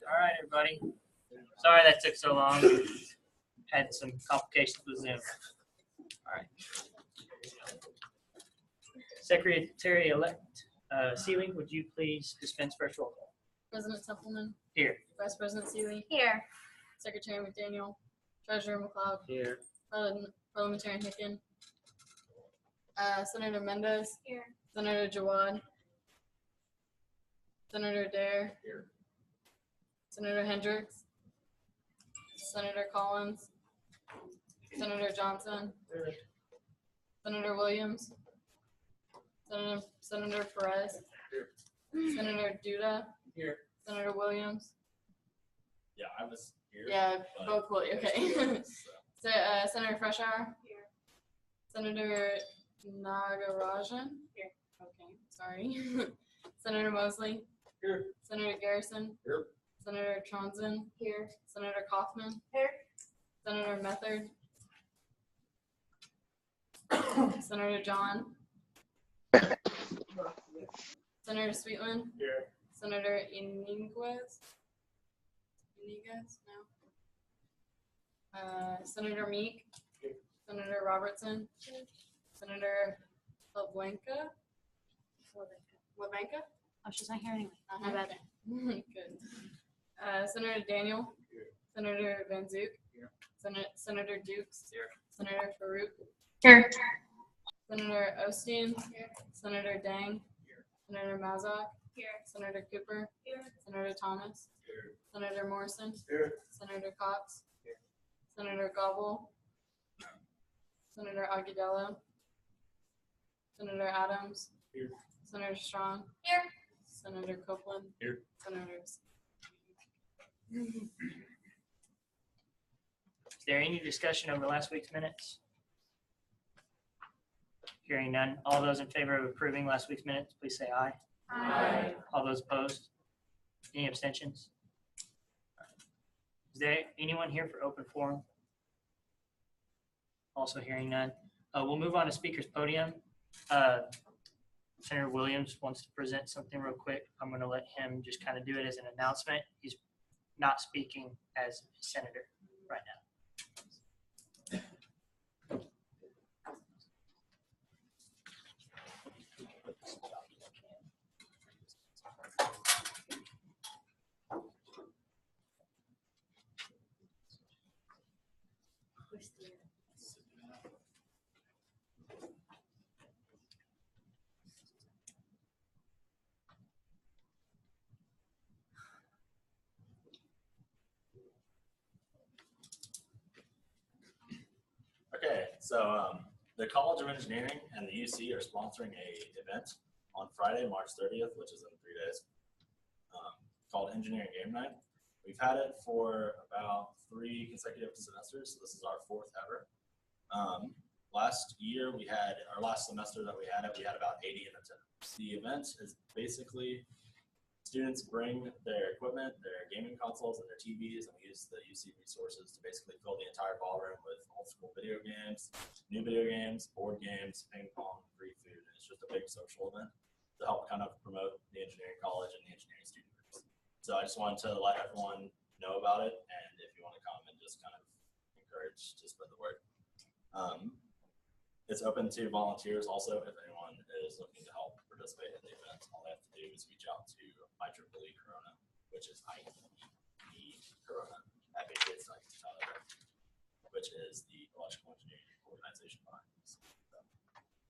All right, everybody. Sorry that took so long. Had some complications with Zoom. All right. Secretary-elect Seeley, would you please dispense first roll call? President Templeman. Here. Vice President Seeley. Here. Secretary McDaniel. Treasurer McLeod. Here. Parliamentarian Hicken. Senator Mendez. Here. Senator Jawad. Senator Dare. Here. Senator Hendricks. Senator Collins. Senator Johnson. Here. Senator Williams. Senator Perez. Here. Senator Duda. Here. Senator Williams. Yeah, I was here. Yeah, but- both will. Okay. So, Senator Freshour. Here. Senator Nagarajan. Here. Okay, sorry. Senator Mosley. Here. Senator Garrison. Here. Senator Tronson. Here. Senator Kaufman. Here. Senator Method. Senator John. Senator Sweetland. Here. Senator Iniguez. No. Senator Meek. Here. Senator Robertson. Senator LaBlanca. LaBlanca? Oh, she's not here anyway. Uh-huh. My bad. Good. Senator Daniel. Here. Senator Van Zook. Here. Senator Dukes. Here. Senator Farouk. Here. Senator Osteen. Here. Senator Dang. Here. Senator Mazak. Here. Senator Cooper. Here. Senator Thomas. Here. Senator Morrison. Here. Senator Cox. Here. Senator Gobble. Senator Aguilera. Senator Adams. Here. Senator Strong. Here. Senator Copeland. Here. Senators. Is there any discussion over last week's minutes? Hearing none. All those in favor of approving last week's minutes, please say aye. Aye. All those opposed? Any abstentions? Is there anyone here for open forum? Also hearing none. We'll move on to speaker's podium. Senator Williams wants to present something real quick. I'm going to let him just kind of do it as an announcement. He's not speaking as senator right now. Okay, so the College of Engineering and the UC are sponsoring a event on Friday, March 30th, which is in 3 days, called Engineering Game Night. We've had it for about 3 consecutive semesters, so this is our 4th ever. Last year we had, our last semester that we had it, we had about 80 in attendance. The event is basically students bring their equipment, their gaming consoles, and their TVs, and we use the UC resources to basically fill the entire ballroom with old school video games, new video games, board games, ping pong, free food. And it's just a big social event to help kind of promote the engineering college and the engineering student groups. So I just wanted to let everyone know about it, and if you want to come and just kind of encourage to spread the word. It's open to volunteers also. If anyone is looking to help participate in the event, all they have to do is reach out to IEEE Corona, which is IEEE Corona at which is the electrical engineering organization behind this.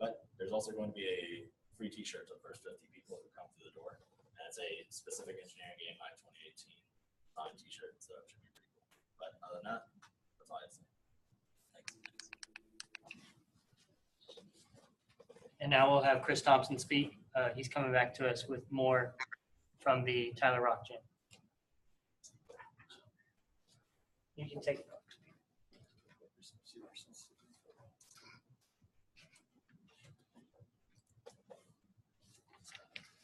But there's also going to be a free t-shirt to the first 50 people who come through the door. And it's a specific engineering game night 2018 signed t-shirt, so it should be pretty cool. But other than that, that's all I have to say. Thanks. And now we'll have Chris Thompson speak. He's coming back to us with more from the Tyler Rock Gym. You can take it.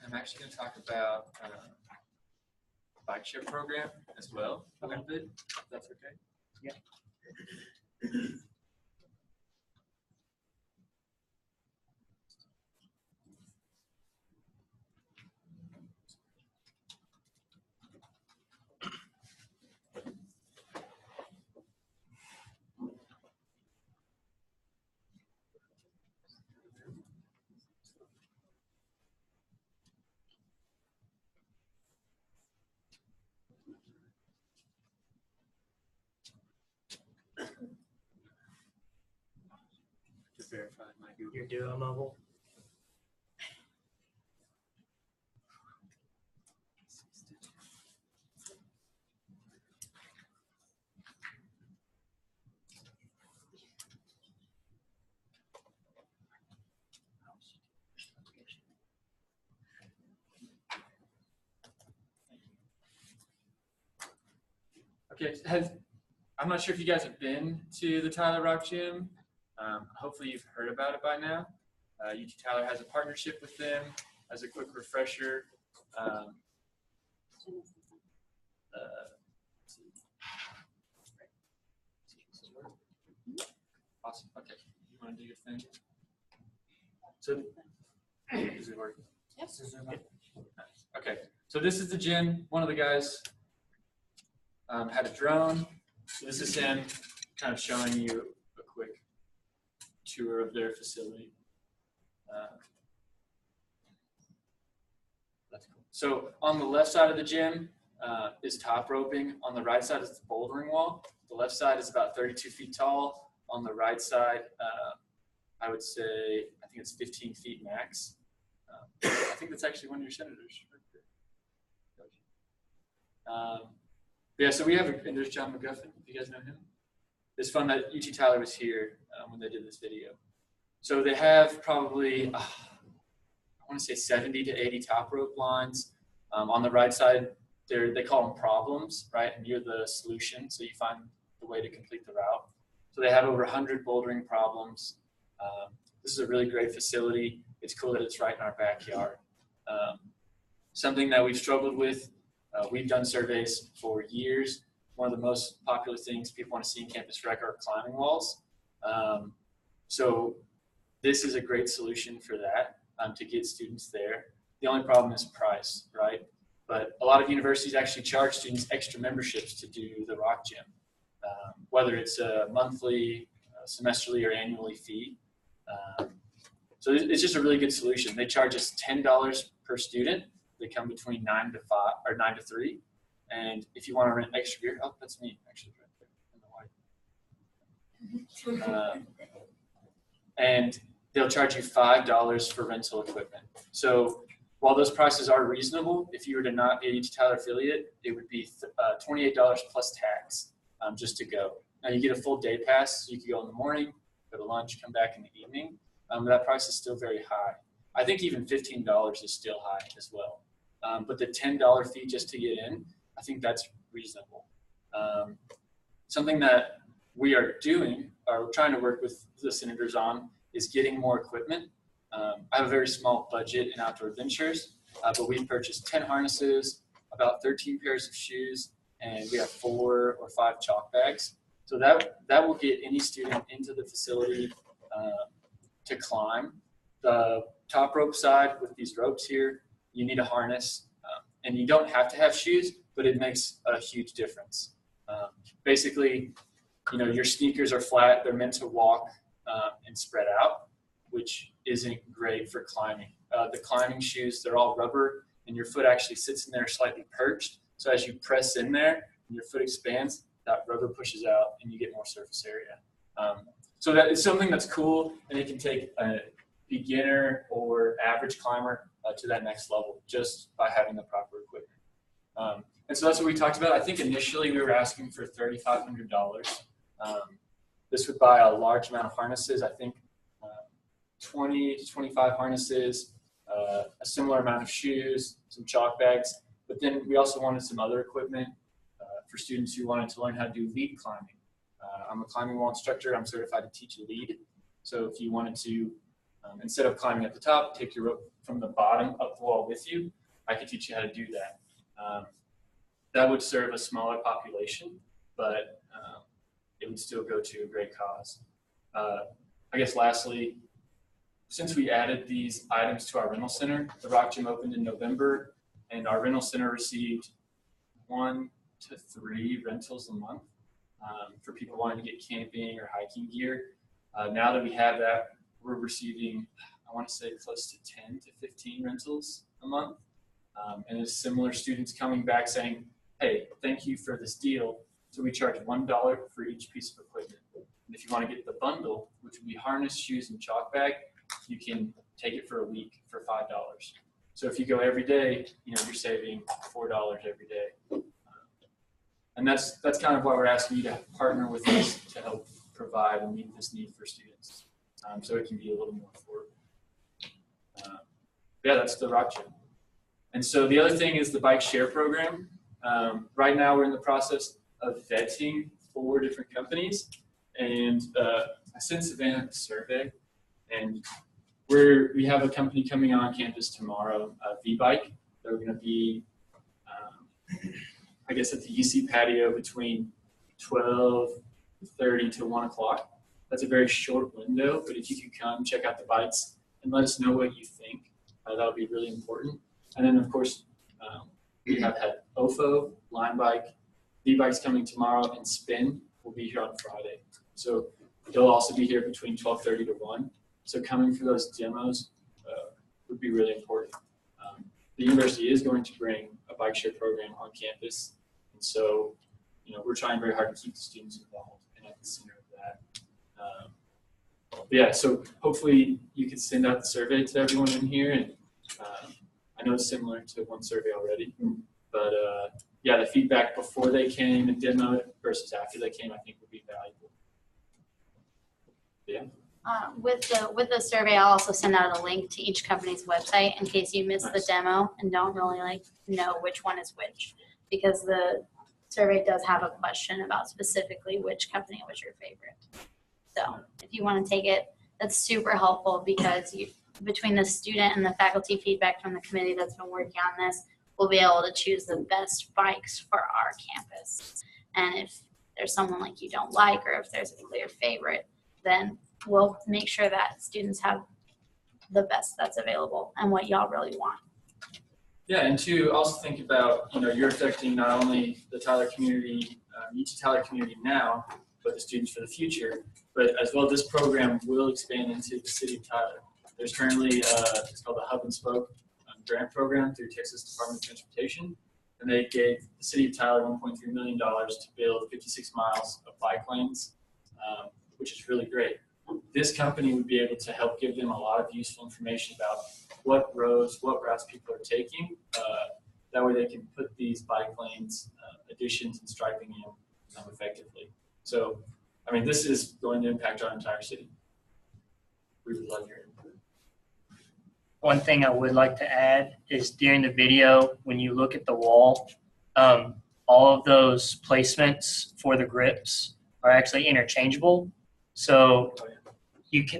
I'm actually going to talk about bike share program as well a little bit, if that's okay. Yeah. try my Google. Your Duo Mobile. Okay, I'm not sure if you guys have been to the Tyler Rock Gym. Hopefully you've heard about it by now. UT Tyler has a partnership with them. As a quick refresher, awesome. Okay, you want to do your thing? So, is it working? Yes. Okay, so this is the gym. One of the guys had a drone. So this is him kind of showing you a quick tour of their facility. That's cool. So on the left side of the gym is top roping. On the right side is the bouldering wall. The left side is about 32 feet tall. On the right side, I would say, I think it's 15 feet max. I think that's actually one of your senators. Yeah, so we have, and there's John McGuffin, if you guys know him. It's fun that UT Tyler was here when they did this video. So they have probably, I want to say 70 to 80 top rope lines. On the right side, they call them problems, right? And you're the solution, so you find the way to complete the route. So they have over 100 bouldering problems. This is a really great facility. It's cool that it's right in our backyard. Something that we've struggled with, we've done surveys for years. One of the most popular things people want to see in Campus Rec are climbing walls. So this is a great solution for that, to get students there. The only problem is price, right? But a lot of universities actually charge students extra memberships to do the Rock Gym, whether it's a monthly, semesterly, or annually fee. So it's just a really good solution. They charge us $10 per student. They come between 9 to 5 or 9 to 3. And if you want to rent extra gear, oh, that's me actually right there in the white. And they'll charge you $5 for rental equipment. So while those prices are reasonable, if you were to not be a UT Tyler affiliate, it would be $28 plus tax just to go. Now you get a full day pass, so you can go in the morning, go to lunch, come back in the evening. That price is still very high. I think even $15 is still high as well. But the $10 fee just to get in, I think that's reasonable. Something that we are doing, or trying to work with the senators on, is getting more equipment. I have a very small budget in outdoor ventures, but we've purchased 10 harnesses, about 13 pairs of shoes, and we have 4 or 5 chalk bags. So that will get any student into the facility to climb. The top rope side with these ropes here, you need a harness, and you don't have to have shoes, but it makes a huge difference. Basically, your sneakers are flat, they're meant to walk and spread out, which isn't great for climbing. The climbing shoes, they're all rubber, and your foot actually sits in there slightly perched. So as you press in there and your foot expands, that rubber pushes out and you get more surface area. So that is something that's cool, and it can take a beginner or average climber to that next level just by having the proper equipment. And so that's what we talked about. I think initially we were asking for $3,500. This would buy a large amount of harnesses. I think 20 to 25 harnesses, a similar amount of shoes, some chalk bags. But then we also wanted some other equipment for students who wanted to learn how to do lead climbing. I'm a climbing wall instructor. I'm certified to teach lead. So if you wanted to, instead of climbing at the top, take your rope from the bottom up the wall with you, I could teach you how to do that. That would serve a smaller population, but it would still go to a great cause. I guess lastly, since we added these items to our rental center, the Rock Gym opened in November, and our rental center received 1 to 3 rentals a month for people wanting to get camping or hiking gear. Now that we have that, we're receiving, I want to say, close to 10 to 15 rentals a month. And it's similar students coming back saying, hey, thank you for this deal. So we charge $1 for each piece of equipment. And if you want to get the bundle, which would be harness, shoes, and chalk bag, you can take it for a week for $5. So if you go every day, you're saving $4 every day. And that's kind of why we're asking you to partner with us to help provide and meet this need for students, so it can be a little more affordable. Yeah, that's the Rock Gym. And so the other thing is the bike share program. Right now we're in the process of vetting 4 different companies, and I sent Savannah a survey, and we have a company coming on campus tomorrow, V-Bike. They're going to be, I guess, at the UC patio between 12:30 to 1 o'clock. That's a very short window, but if you could come check out the bikes and let us know what you think, that would be really important. And then, of course, we have had OFO, Line Bike, V-Bike's coming tomorrow, and Spin will be here on Friday. So they'll also be here between 12:30 to 1. So coming for those demos would be really important. The university is going to bring a bike share program on campus. And so, we're trying very hard to keep the students involved and at the center of that. Yeah, so hopefully you can send out the survey to everyone in here. And I know it's similar to one survey already, but yeah, the feedback before they came and demoed versus after they came, I think would be valuable. Yeah. With the survey, I'll also send out a link to each company's website in case you missed the demo and don't really know which one is which, because the survey does have a question about specifically which company was your favorite. So if you want to take it, that's super helpful, because between the student and the faculty feedback from the committee that's been working on this, we'll be able to choose the best bikes for our campus. And if there's someone like you don't like, or if there's a clear favorite, then we'll make sure that students have the best that's available and what y'all really want. Yeah, and to also think about, you're affecting not only the Tyler community, UT Tyler community now, but the students for the future. But as well, this program will expand into the city of Tyler. There's currently, it's called the Hub and Spoke grant program through Texas Department of Transportation. And they gave the city of Tyler $1.3 million to build 56 miles of bike lanes, which is really great. This company would be able to help give them a lot of useful information about what roads, what routes people are taking. That way they can put these bike lanes, additions and striping in effectively. So, this is going to impact our entire city. We would love your input. One thing I would like to add is during the video, when you look at the wall, all of those placements for the grips are actually interchangeable. So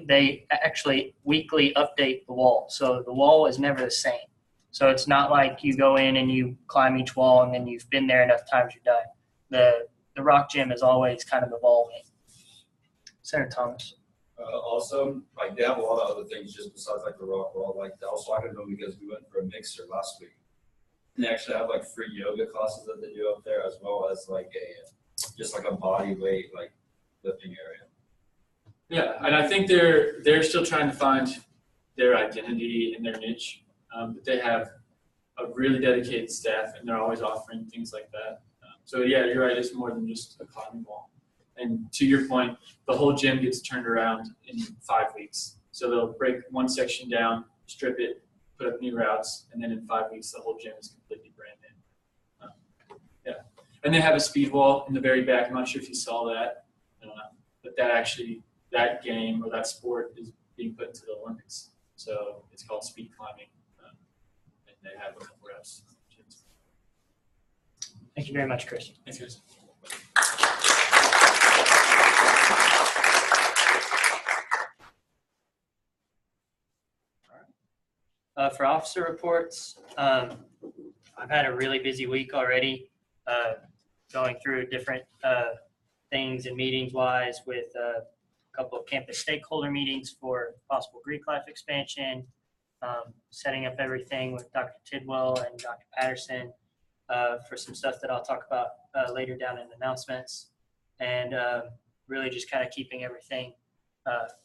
they actually weekly update the wall. So the wall is never the same. So it's not like you go in and you climb each wall and then you've been there enough times you're done. The Rock Gym is always kind of evolving. Senator Thomas. Also, they have a lot of other things just besides the rock wall. Also, I don't know, because we went for a mixer last week. And they actually have free yoga classes that they do up there, as well as just a body weight lifting area. Yeah, and I think they're still trying to find their identity and their niche, but they have a really dedicated staff, and they're always offering things like that. So yeah, you're right. It's more than just a climbing wall. And to your point, the whole gym gets turned around in 5 weeks. So they'll break one section down, strip it, put up new routes, and then in 5 weeks, the whole gym is completely brand new. Yeah, and they have a speed wall in the very back. I'm not sure if you saw that, but that game or that sport is being put into the Olympics. So it's called speed climbing, and they have a couple reps. Thank you very much, Chris. Thanks, guys. For officer reports, I've had a really busy week already, going through different things and meetings-wise with a couple of campus stakeholder meetings for possible Greek life expansion, setting up everything with Dr. Tidwell and Dr. Patterson for some stuff that I'll talk about later down in announcements, and really just kind of keeping everything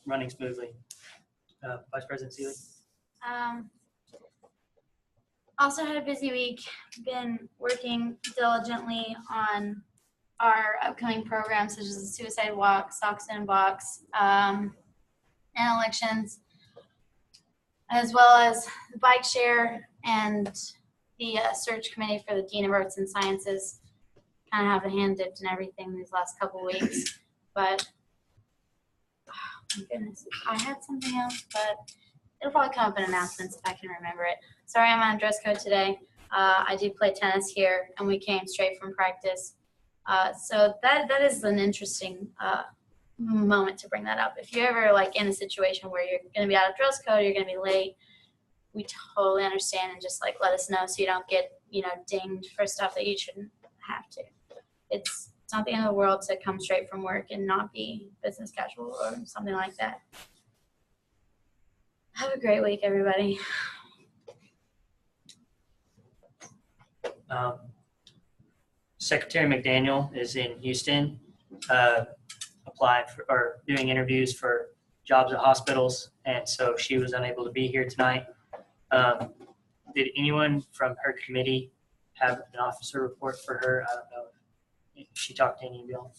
running smoothly. Vice President Seeley? Also had a busy week. Been working diligently on our upcoming programs such as the Suicide Walk, Socks in a Box, and elections, as well as the bike share and the search committee for the Dean of Arts and Sciences. Kind of have a hand dipped in everything these last couple weeks, but oh my goodness, I had something else, but it'll probably come up in announcements if I can remember it. Sorry, I'm on dress code today. I do play tennis here, and we came straight from practice. So that is an interesting moment to bring that up. If you're ever like in a situation where you're going to be out of dress code, you're going to be late, we totally understand, and just like let us know so you don't get, dinged for stuff that you shouldn't have to. It's not the end of the world to come straight from work and not be business casual or something like that. Have a great week, everybody. Secretary McDaniel is in Houston, applying for or doing interviews for jobs at hospitals, and so she was unable to be here tonight. Did anyone from her committee have an officer report for her? I don't know if she talked to any of y'all.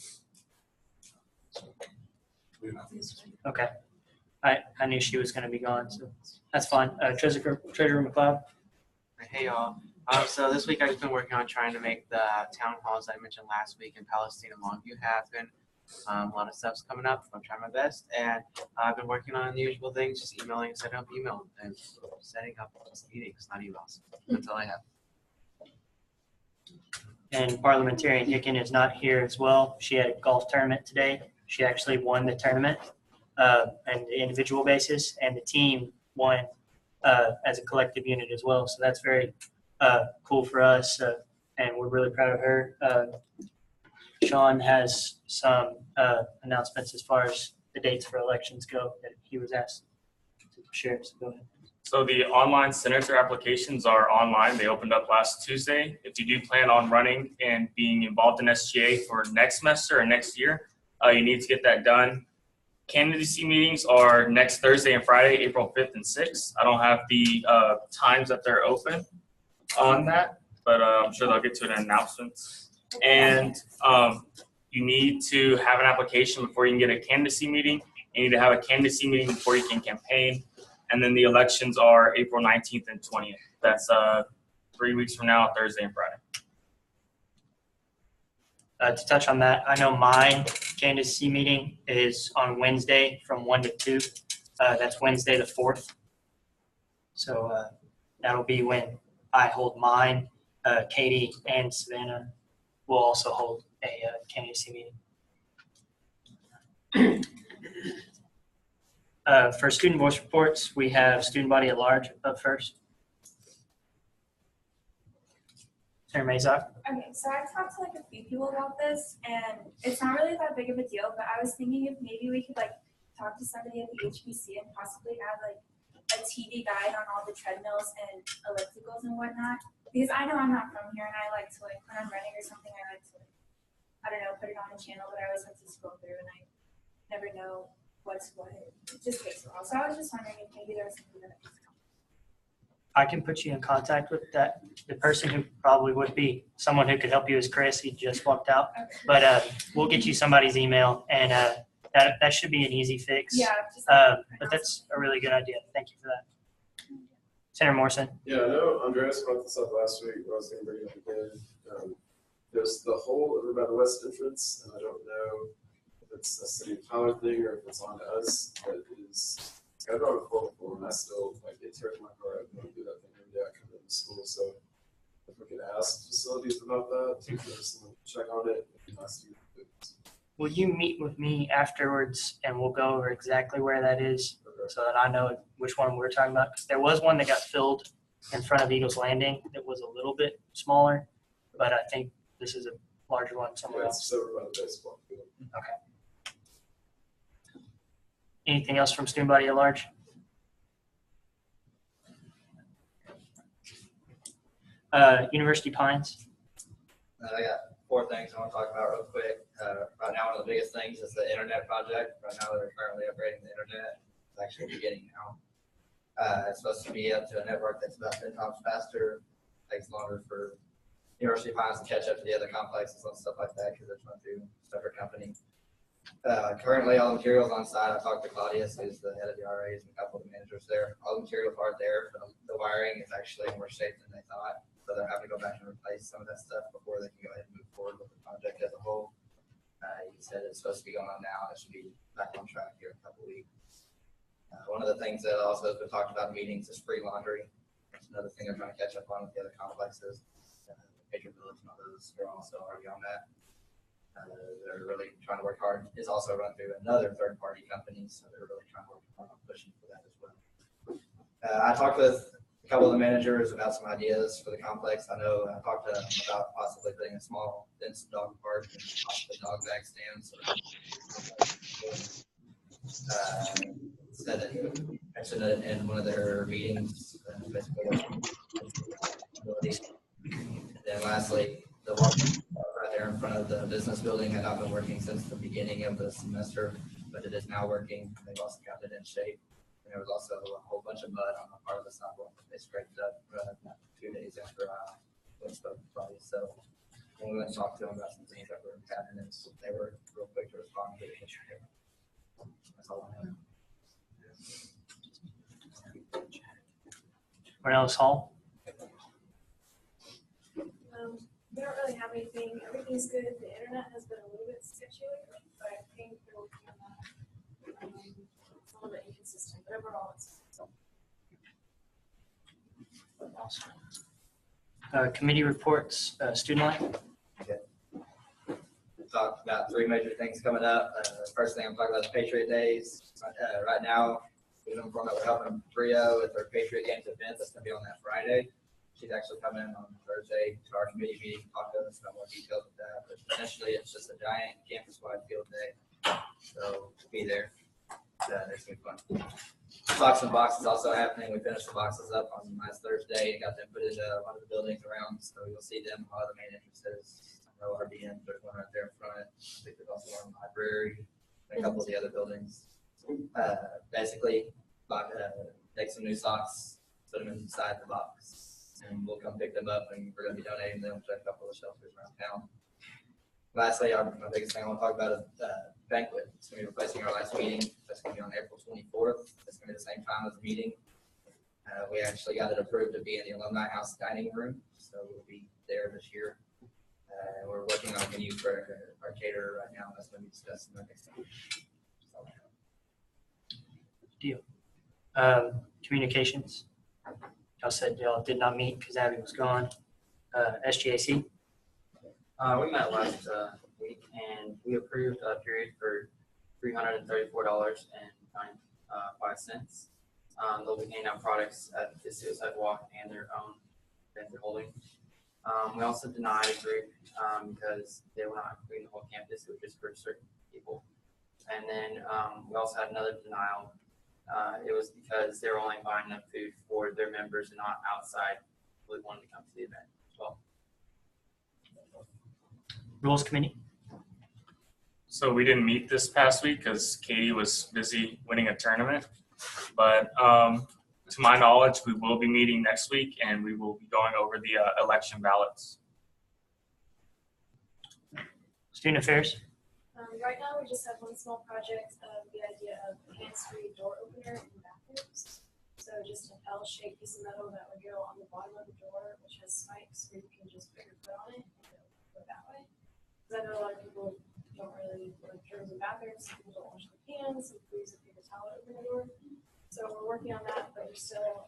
Okay. I knew she was going to be gone, so that's fine. Treasurer McLeod. Hey y'all. So this week I've just been working on trying to make the town halls I mentioned last week in Palestine and Longview happen. A lot of stuff's coming up. I'm trying my best, and I've been working on the usual things, just emailing and setting up email and setting up meetings, not emails. That's all I have. And Parliamentarian Hicken is not here as well. She had a golf tournament today. She actually won the tournament on the individual basis, and the team won as a collective unit as well. So that's very cool for us, and we're really proud of her. Sean has some announcements as far as the dates for elections go that he was asked to share. So go ahead. So the online senator applications are online. They opened up last Tuesday. If you do plan on running and being involved in SGA for next semester or next year, you need to get that done. Candidacy meetings are next Thursday and Friday, April 5th and 6th. I don't have the times that they're open on that, but I'm sure they'll get to an announcement. And you need to have an application before you can get a candidacy meeting. You need to have a candidacy meeting before you can campaign. And then the elections are April 19th and 20th. That's 3 weeks from now, Thursday and Friday. To touch on that, I know my candidacy meeting is on Wednesday from 1 to 2. That's Wednesday the 4th. So that'll be when I hold mine. Katie and Savannah will also hold a candidacy meeting. For student voice reports, we have student body at large up first. Senator Mazak. Okay, so I talked to like a few people about this, and it's not really that big of a deal, but I was thinking if maybe we could like talk to somebody at the HBC and possibly add like a TV guide on all the treadmills and ellipticals and whatnot. Because I know I'm not from here, and I like to like when I'm running or something, I like to like, I don't know, put it on the channel, but I always have to scroll through and I never know what's what. It just takes a while. So I was just wondering if maybe there was something that I could help. I can put you in contact with the person who probably would be someone who could help you is Chris. He just walked out, but we'll get you somebody's email, and that should be an easy fix. Yeah. Just, but that's a really good idea. Thank you for that. Senator Morrison. Yeah, I know Andreas brought this up last week, but I was going to bring it up again. There's the whole over by the west entrance, and I don't know if it's a City of Tyler thing or if it's on us, but it is. I drive a 4x4 and I still like it tears my car up when I do that thing every day I come into school. So if we could ask facilities about that, to check on it, it'd be nice to get it. Will you meet with me afterwards and we'll go over exactly where that is so that I know which one we're talking about? 'Cause there was one that got filled in front of Eagles Landing that was a little bit smaller, but I think this is a larger one somewhere Yeah, else. it's over by the baseball field. Okay. Anything else from student body at large? University Pines. I got 4 things I want to talk about real quick. Right now, one of the biggest things is the internet project. Right now, they're currently upgrading the internet. It's actually beginning now. It's supposed to be up to a network that's about 10 times faster. Takes longer for University of Pines to catch up to the other complexes and stuff like that because it's run through a separate company. Currently, all the materials on site. I talked to Claudius, who's the head of the RAs, and a couple of the managers there. All the materials are there, but the wiring is actually in worse shape than they thought. So they're having to go back and replace some of that stuff before they can go ahead and move forward with the project as a whole. He said it's supposed to be going on now. It should be back on track here in a couple of weeks. One of the things that also has been talked about in meetings is free laundry. That's another thing they're trying to catch up on with the other complexes. Patriot Village and others are also already on that. They're really trying to work hard. It's also run through another third-party company, so they're really trying to work hard on pushing for that as well. I talked with a couple of the managers about some ideas for the complex. I know I talked to them about possibly putting a small dense dog park and possibly dog bag stands. Said that he mentioned it in one of their meetings. And then lastly, the walk right there in front of the business building had not been working since the beginning of the semester, but it is now working. They've also kept it in shape. And there was also a whole bunch of mud on the part of the sidewalk that they scraped up 2 days after we spoke to Claudia. So when we went and talked to them about some things that were happening, they were real quick to respond to the issue. That's all I have. Cornelius Hall. We don't really have anything. Everything's good. The internet has been a little bit sketchy lately, but I think they're working on that. It's a little bit inconsistent, but overall it's. Committee reports, student life. Talked about 3 major things coming up. First thing I'm talking about is Patriot Days. Right now, we're helping Brio with their Patriot Games event that's going to be on that Friday. She's actually coming in on Thursday to our committee meeting to talk to us about more details of that. But essentially, it's just a giant campus-wide field day. So be there. There's going to be fun. Socks and boxes also happening. We finished the boxes up on last Thursday and got them put into a lot of the buildings around. So you'll see them. A lot of the main entrances. I know RDN, there's one right there in front. I think there's also one in the library and a couple of the other buildings. Basically, take some new socks, put them inside the box, and we'll come pick them up, and we're going to be donating them to a couple of shelters around town. Lastly, my biggest thing I want to talk about is banquet. It's going to be replacing our last meeting. That's going to be on April 24th. It's going to be the same time as the meeting. We actually got it approved to be in the Alumni House dining room, so we'll be there this year. We're working on a menu for our caterer right now. That's going to be discussed in the next time. Deal. Communications. Y'all said y'all did not meet because Abby was gone. SGAC. We met last week and we approved a period for $334.05. They'll be handing out products at the Suicide Walk and their own event they're holding. We also denied a group because they were not including the whole campus, it was just for certain people. And then we also had another denial. It was because they were only buying enough food for their members and not outside really wanting to come to the event as well. Rules Committee. So we didn't meet this past week because Katie was busy winning a tournament. But to my knowledge, we will be meeting next week and we will be going over the election ballots. Student Affairs. Right now, we just have one small project of the idea of a hands-free door opener in bathrooms. So just an L-shaped piece of metal that would go on the bottom of the door, which has spikes where you can just put your foot on it and go that way. Because I know a lot of people don't really like germs in bathrooms. Some people don't wash their hands. Some people use a paper towel to open the door. So we're working on that, but we're still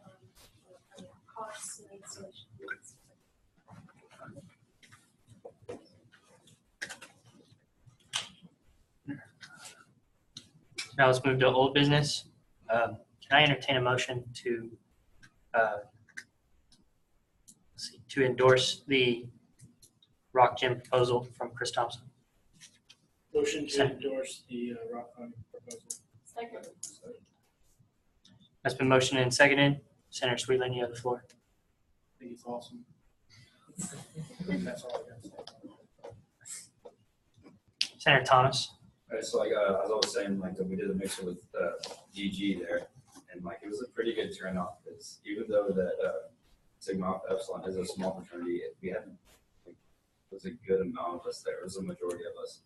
costs and installation needs. Now let's move to old business. Can I entertain a motion to endorse the Rock Gym proposal from Chris Thompson? Motion to endorse the Rock Gym proposal. Second. That's been motioned and seconded. Senator Sweetland, you have the floor. I think it's awesome. That's all I got to say. Senator Thomas. All right, so as I was saying, we did a mixer with DG there, and it was a pretty good turnout because even though that Sigma Alpha Epsilon is a small fraternity, we haven't was a good amount of us there. It was a majority of us.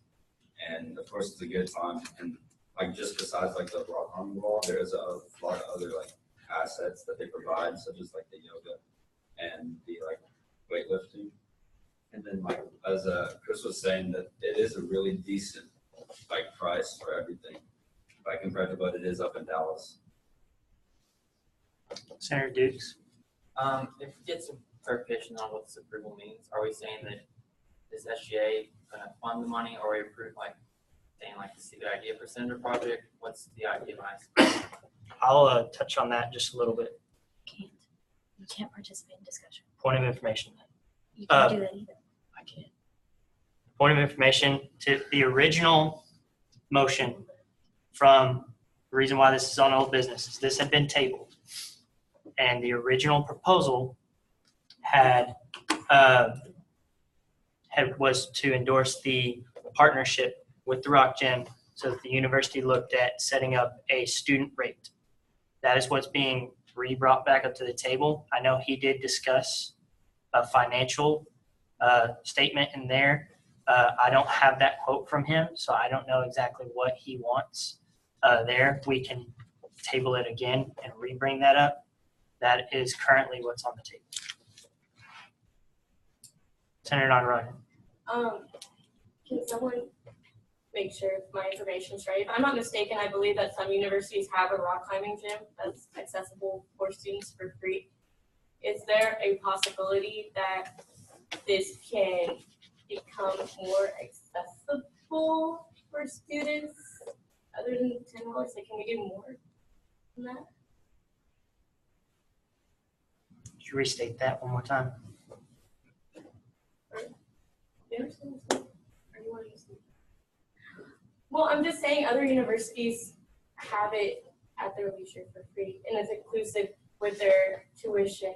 And of course, it's a good time. And like just besides like the rock climbing wall, there is a lot of other like assets that they provide, such as like the yoga and the like weightlifting. And then like as Chris was saying, that it is a really decent like price for everything, like compared to what it is up in Dallas. Senator Dukes. If we get some clarification on what this approval means, are we saying that is SGA gonna fund the money, or are we approve like saying like this is a good idea for Senator project? What's the idea behind it? I'll touch on that just a little bit. You can't participate in discussion. Point of information. You can't do that either. I can't. Point of information to the original motion from the reason why this is on old business is this had been tabled. And the original proposal was to endorse the partnership with the Rock Gym so that the university looked at setting up a student rate. That is what's being brought back up to the table. I know he did discuss a financial statement in there. I don't have that quote from him, so I don't know exactly what he wants there. We can table it again and re-bring that up. That is currently what's on the table. Senator Nagaraj. Can someone make sure if my information is right? If I'm not mistaken, I believe that some universities have a rock climbing gym that's accessible for students for free. Is there a possibility that this can become more accessible for students other than $10? Like, can we do more than that? Could you restate that one more time? You understand what I'm saying? Or you want to use it? Well, I'm just saying other universities have it at their leisure for free, and it's inclusive with their tuition.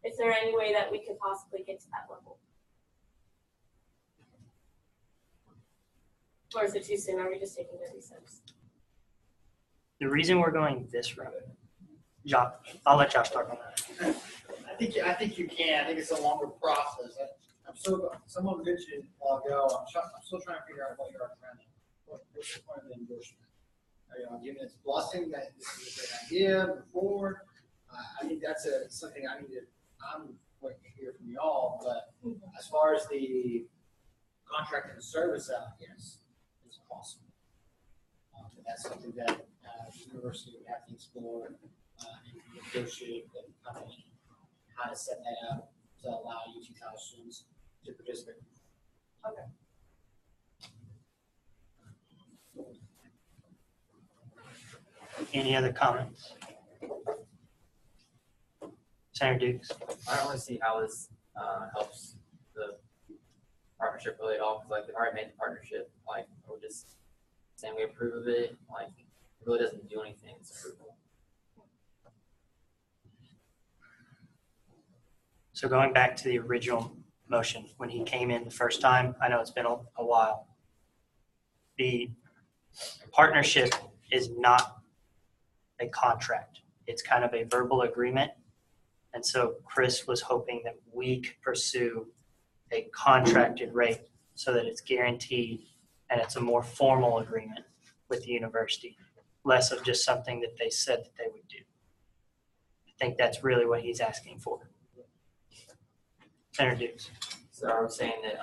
Is there any way that we could possibly get to that level? Or is it too soon? Are we just taking baby steps? The reason we're going this route, Josh, I'll let Josh talk on that. I think you can. I think it's a longer process. Someone mentioned a while ago, I'm still trying to figure out what you're trying to, what's the point of the endorsement? Are you giving its blessing that this is a great idea, move forward? I think that's something I'm waiting to hear from y'all, but as far as the contract and the service out, yes, it's possible. But that's something that the university would have to explore and negotiate with the company, how to set that up to allow UT college students to participate. Okay. Any other comments? Senator Dukes. I don't really see how this helps the partnership really at all, because like they've already made the partnership. Like we're just saying we approve of it. Like it really doesn't do anything. It's approval. So going back to the original motion, when he came in the first time, I know it's been a while. The partnership is not a contract. It's kind of a verbal agreement. And so Chris was hoping that we could pursue a contracted rate so that it's guaranteed and it's a more formal agreement with the university, less of just something that they said that they would do. I think that's really what he's asking for. Senator Dukes. So are we saying that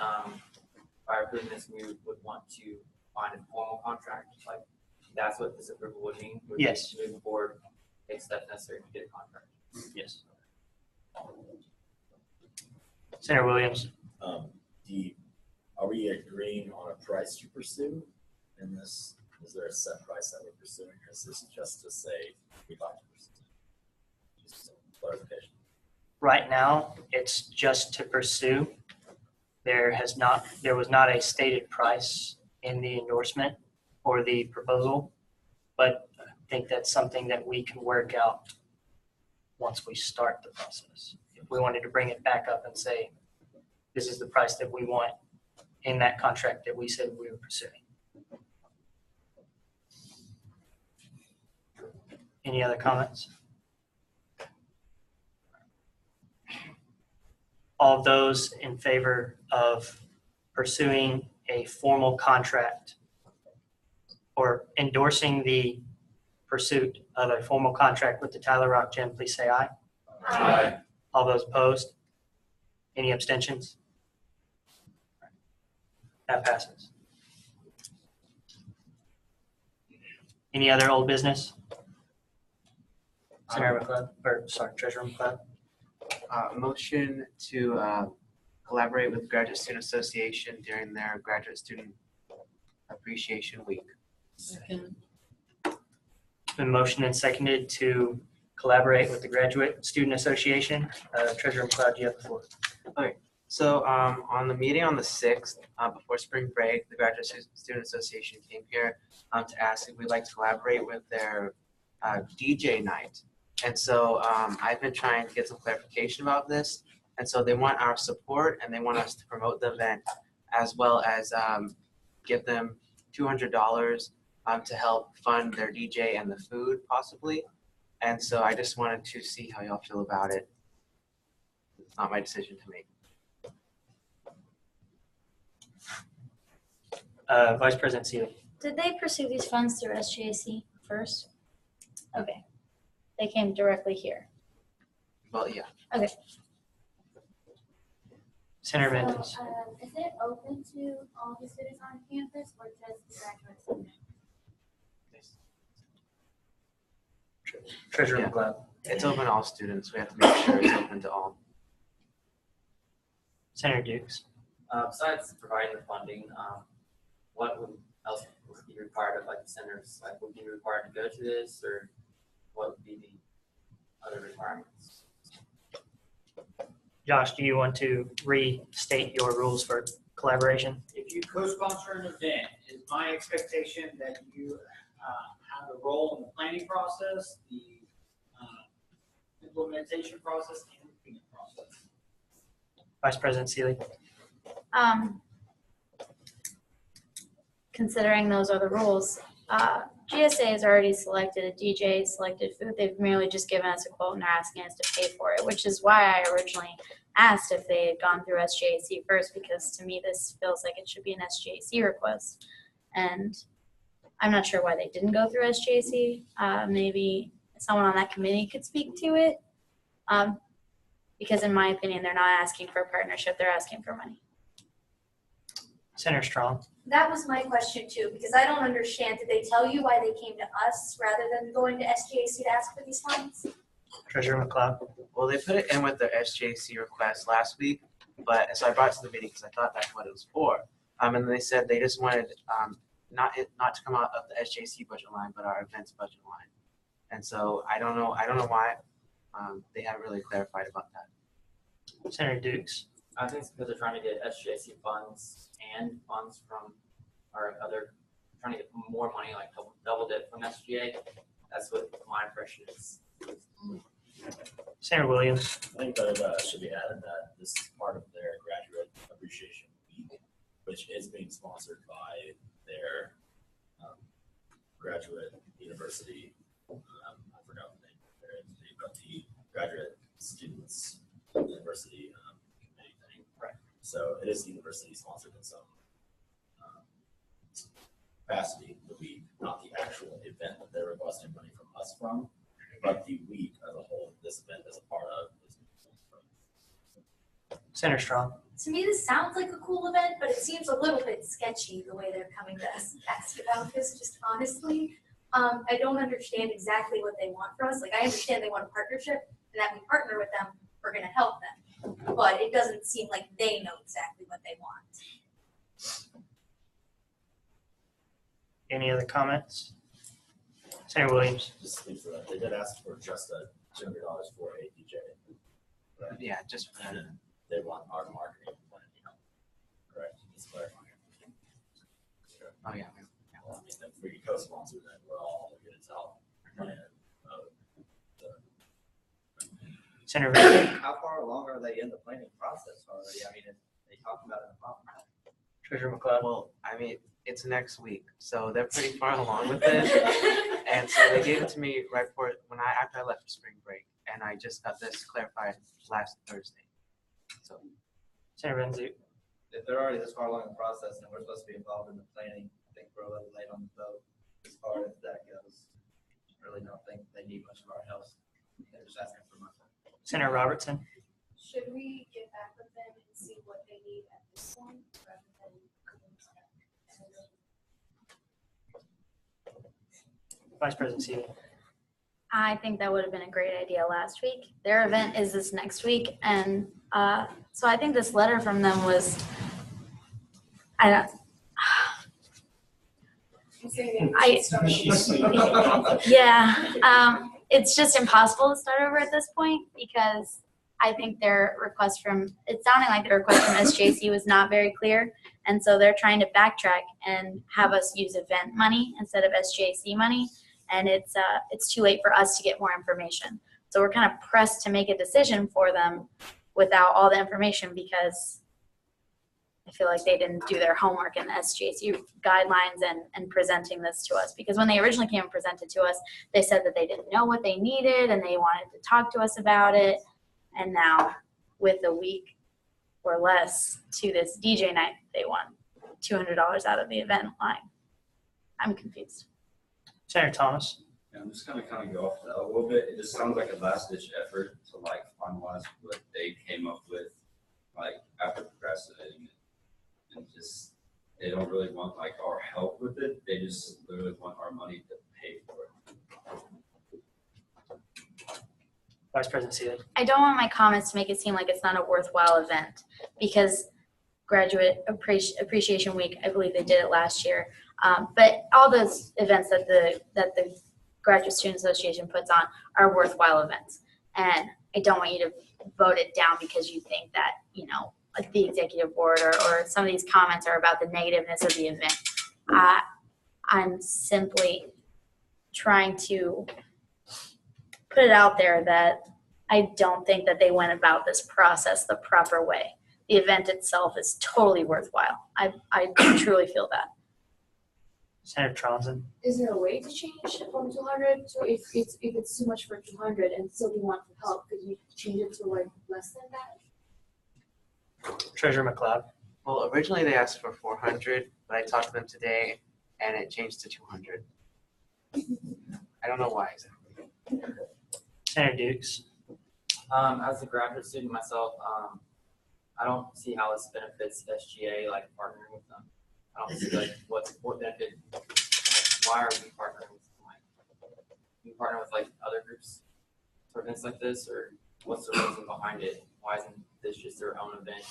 by approving this, we would want to find a formal contract? Like that's what this approval would mean? Would Yes. be moving forward, take steps necessary to get a contract. Yes. Senator Williams. Are we agreeing on a price to pursue in this? Is there a set price that we're pursuing, or is this just to say we'd like to pursue? Just clarification. Right now, it's just to pursue. There was not a stated price in the endorsement or the proposal, but I think that's something that we can work out once we start the process. If we wanted to bring it back up and say, this is the price that we want in that contract that we said we were pursuing. Any other comments? All those in favor of pursuing a formal contract or endorsing the pursuit of a formal contract with the Tyler Rock Gym, please say aye. Aye. All those opposed? Any abstentions? That passes. Any other old business? Senator McLeod, or sorry, Treasurer McLeod. Motion to collaborate with Graduate Student Association during their Graduate Student Appreciation Week. Second. Been motioned and seconded to collaborate with the Graduate Student Association. Treasurer McLeod, you have the floor. So on the meeting on the 6th, before spring break, the Graduate Student Association came here to ask if we'd like to collaborate with their DJ night. And so I've been trying to get some clarification about this. And so they want our support and they want us to promote the event as well as give them $200 to help fund their DJ and the food possibly. And so I just wanted to see how y'all feel about it. It's not my decision to make. Vice President Seeley. Did they pursue these funds through SJC first? Okay. They came directly here. Well, yeah. Okay. Senator Mendes. Is it open to all the students on campus or just the graduates? Treasurer Yeah. McLeod. It's open to all students. We have to make sure it's open to all. Senator Dukes. Besides providing the funding, what else would be required of like the centers? Like, would be required to go to this, or what would be the other requirements? Josh, do you want to restate your rules for collaboration? If you co-sponsor an event, is my expectation that you have a role in the planning process, the implementation process, and the payment process. Vice President Seeley. Considering those are the rules, GSA has already selected a DJ, selected food. They've merely just given us a quote and are asking us to pay for it, which is why I originally asked if they had gone through SJC first, because to me this feels like it should be an SJC request. And I'm not sure why they didn't go through SJC. Maybe someone on that committee could speak to it. Because in my opinion, they're not asking for a partnership, they're asking for money. Senator Strong. That was my question too, because I don't understand. Did they tell you why they came to us rather than going to SJC to ask for these funds? Treasurer McLeod. Well, they put it in with their SJC request last week, but so I brought it to the meeting because I thought that's what it was for. And they said they just wanted not to come out of the SJC budget line, but our events budget line. And so I don't know why they haven't really clarified about that. Senator Dukes. I think it's because they're trying to get SJC funds and funds from our other, trying to get more money, like double dip from SGA. That's what my impression is. Senator Williams. I think that it should be added that this is part of their graduate appreciation week, which is being sponsored by their graduate university. I forgot the name of their entity, but the graduate students university committee thing. Right. So it is university sponsored in some capacity, the week, not the actual event that they're requesting money from us from, but the week as a whole, this event is a part of. Senator Strong. To me, this sounds like a cool event, but it seems a little bit sketchy the way they're coming to us and ask about this, just honestly. I don't understand exactly what they want from us. Like, I understand they want a partnership and that we partner with them, we're gonna help them. But it doesn't seem like they know exactly what they want. Any other comments? Senator Williams. Just speak for that. They did ask for just $200 for a DJ. Right? Yeah, just for that. And then they want our marketing plan, correct? Just clarifying. Oh yeah. Well, I mean, if we co-sponsor that, we're all obligated to help plan. Senator Van. How far along are they in the planning process already? I mean, they talked about it in the problem. Treasurer McLeod. Well, I mean, it's next week, so they're pretty far along with it. And so they gave it to me after I left for spring break, and I just got this clarified last Thursday. So Senator Van Zook. If they're already this far along in the process and we're supposed to be involved in the planning, I think we're a little late on the boat as far as that goes. Really don't think they need much of our help. They're just asking for money. Senator Robertson. Should we get back with them and see what they need at this point rather than? Vice President Seeley. I think that would have been a great idea last week. Their event is this next week, and so I think this letter from them was, it's just impossible to start over at this point because I think their request it sounded like their request from SJC was not very clear, and so they're trying to backtrack and have us use event money instead of SJC money. And it's too late for us to get more information. So we're kind of pressed to make a decision for them without all the information because I feel like they didn't do their homework in the SJC guidelines and presenting this to us. Because when they originally came and presented to us, they said that they didn't know what they needed and they wanted to talk to us about it. And now with a week or less to this DJ night, they want $200 out of the event line. I'm confused. Senator Thomas. Yeah, I'm just gonna kind of go off that a little bit. It just sounds like a last ditch effort to like finalize what they came up with, like after procrastinating it. And just, they don't really want like our help with it. They just literally want our money to pay for it. Vice President Seeley. I don't want my comments to make it seem like it's not a worthwhile event because Graduate Appreciation Week, I believe they did it last year. But all those events that the Graduate Student Association puts on are worthwhile events. And I don't want you to vote it down because you think that, like the executive board or some of these comments are about the negativeness of the event. I'm simply trying to put it out there that I don't think that they went about this process the proper way. The event itself is totally worthwhile. I truly feel that. Senator Tronson. Is there a way to change it from 200? So if it's too much for 200 and still you want to help, could you change it to like less than that? Treasurer McLeod. Well, originally they asked for 400, but I talked to them today and it changed to 200. I don't know why exactly. Senator Dukes. As a graduate student myself, I don't see how this benefits SGA, like partnering with them. I don't see like what benefit. Why are we partnering with them? Like, we partner with like other groups for events like this, or what's the reason behind it? Why isn't this just their own event?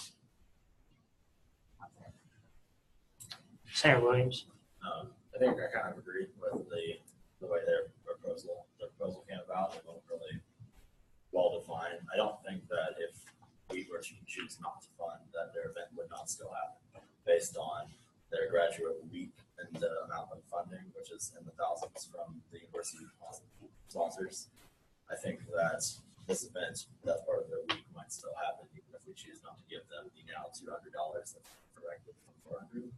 Senator Williams. I think I kind of agree with the way their proposal came about. It wasn't really well defined. I don't think that if we were to choose not to fund, that their event would not still happen based on their graduate week and the amount of funding, which is in the thousands from the university sponsors. I think that this event, that part of their week, might still happen even if we choose not to give them the now $200 that's corrected from 400,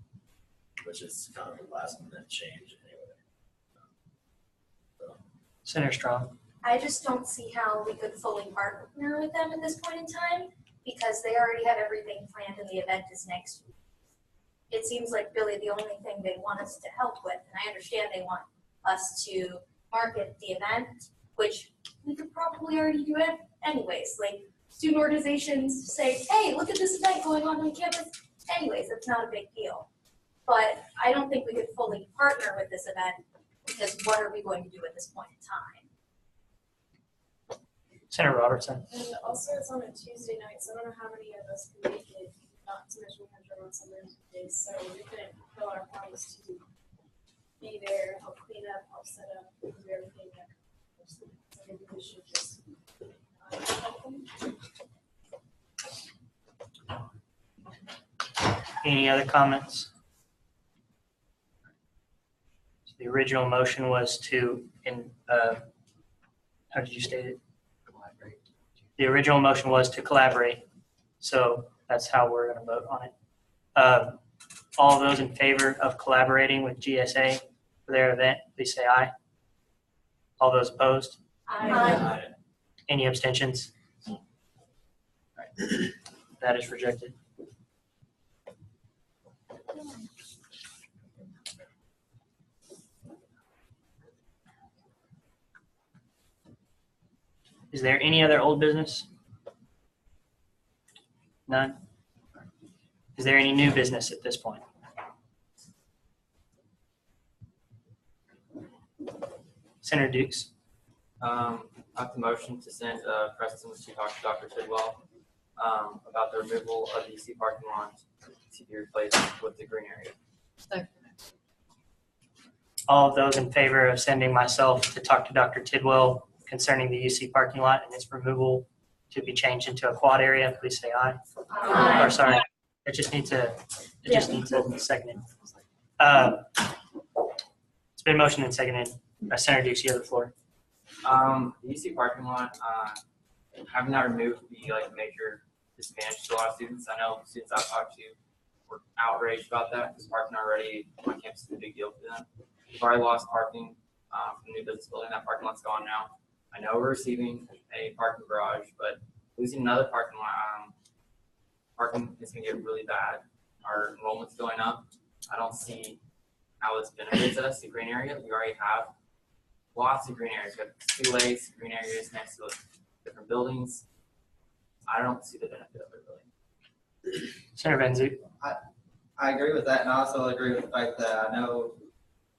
which is kind of a last minute change anyway. Senator Strong. I just don't see how we could fully partner with them at this point in time because they already have everything planned and the event is next week. It seems like really the only thing they want us to help with, and I understand they want us to market the event, which we could probably already do it anyways. Like student organizations say, hey, look at this event going on campus. Anyways, it's not a big deal. But I don't think we could fully partner with this event because what are we going to do at this point in time? Senator Robertson. And also it's on a Tuesday night, so I don't know how many of us can make it, not to mention we have to run some days, so we couldn't fill our promise to be there, help clean up, help set up, do everything that. So maybe we should just. Any other comments? So the original motion was to, how did you state it? Collaborate. The original motion was to collaborate. So that's how we're going to vote on it. All those in favor of collaborating with GSA for their event, please say aye. All those opposed? Aye. Any abstentions? That is rejected. Is there any other old business? None? Is there any new business at this point? Senator Dukes. I have the motion to send Preston to talk to Dr. Tidwell about the removal of the UC parking lot to be replaced with the green area. All of those in favor of sending myself to talk to Dr. Tidwell concerning the UC parking lot and its removal to be changed into a quad area, please say aye. Aye. Or sorry, it just needs a second. It's been motioned and seconded. Senator Dukes, you have the floor. The UC parking lot, having that removed would be like a major disadvantage to a lot of students. I know students I've talked to were outraged about that because parking already on campus is a big deal for them. We've already lost parking from the new business building. That parking lot's gone now. I know we're receiving a parking garage, but losing another parking lot, parking is going to get really bad. Our enrollment's going up. I don't see how this benefits us, the green area. We already have lots of green areas. We have two lakes, green areas next to different buildings. I don't see the benefit of it really. Senator Van Zook. I agree with that, and I also agree with the fact that I know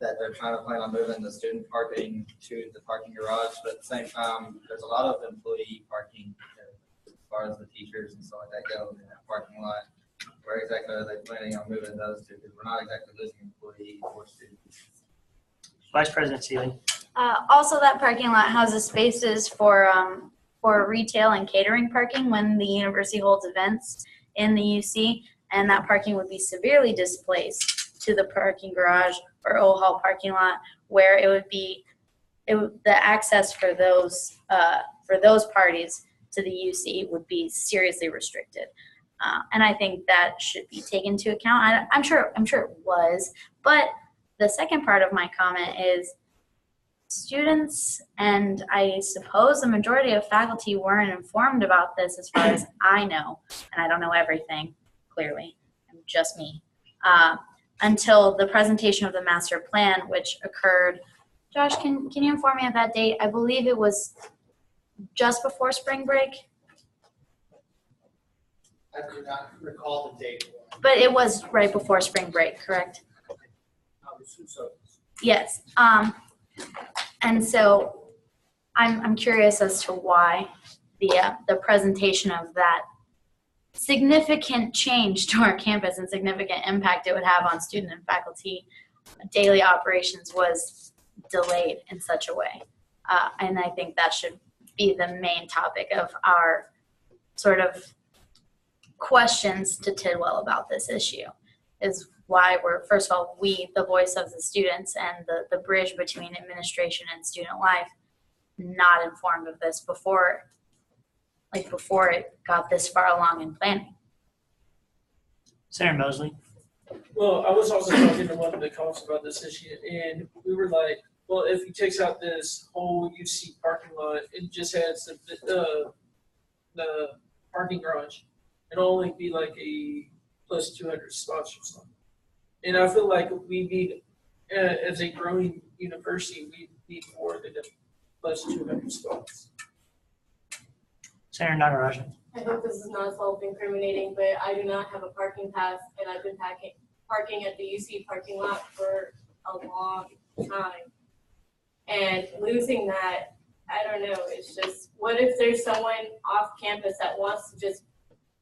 that they're trying to plan on moving the student parking to the parking garage, but at the same time, there's a lot of employee parking as far as the teachers and stuff like that go in that parking lot. Where exactly are they planning on moving those to? Because we're not exactly losing employees or students. Vice President Seeley. Also, that parking lot houses spaces for retail and catering parking when the university holds events in the UC, and that parking would be severely displaced to the parking garage or O-Hall parking lot, where it would be the access for those parties to the UC would be seriously restricted. And I think that should be taken into account. I'm sure it was, but the second part of my comment is students, and I suppose the majority of faculty weren't informed about this as far as I know, and I don't know everything, clearly, I'm just me, until the presentation of the master plan, which occurred. Josh, can you inform me of that date? I believe it was just before spring break. I do not recall the date. But it was right before spring break, correct? I would assume so. Yes. And so I'm curious as to why the presentation of that significant change to our campus and significant impact it would have on student and faculty daily operations was delayed in such a way. And I think that should be the main topic of our sort of questions to Tidwell about this issue, is why we're, first of all, we, the voice of the students and the bridge between administration and student life, not informed of this before it got this far along in planning. Senator Mosley. Well, I was also talking to one of the cops about this issue, and we were like, well, if he takes out this whole UC parking lot and just has the parking garage, it'll only be like a plus 200 spots or something. And I feel like we need, as a growing university, we need more than a plus 200 spots. Senator Natarajan. I hope this is not self-incriminating, but I do not have a parking pass, and I've been parking at the UC parking lot for a long time. And losing that, I don't know, it's just, what if there's someone off campus that wants to just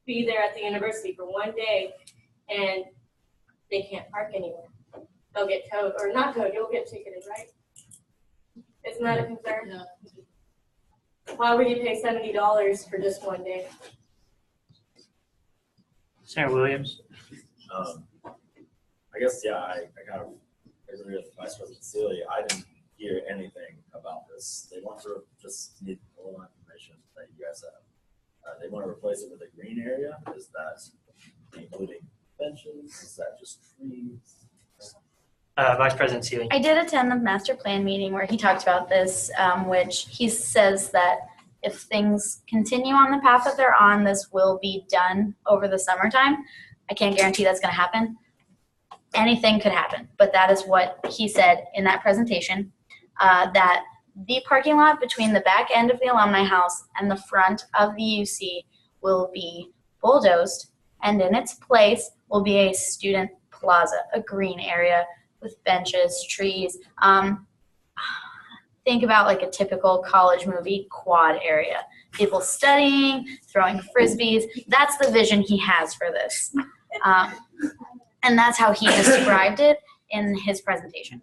be there at the university for one day and they can't park anywhere? They'll get towed, or not towed, you'll get ticketed, right? Isn't that a concern? No. Why would you pay $70 for just one day? Senator Williams. I guess, yeah, I kind of agree with Vice President Seeley. I didn't hear anything about this. They want to just need all the information that you guys have. They want to replace it with a green area. Is that including benches? Is that just trees? Vice President Seeley. I did attend the master plan meeting where he talked about this, which he says that if things continue on the path that they're on, this will be done over the summertime. I can't guarantee that's going to happen. Anything could happen, but that is what he said in that presentation, that the parking lot between the back end of the Alumni House and the front of the UC will be bulldozed, and in its place will be a student plaza, a green area with benches, trees. Think about like a typical college movie quad area. People studying, throwing frisbees. That's the vision he has for this. And that's how he described it in his presentation.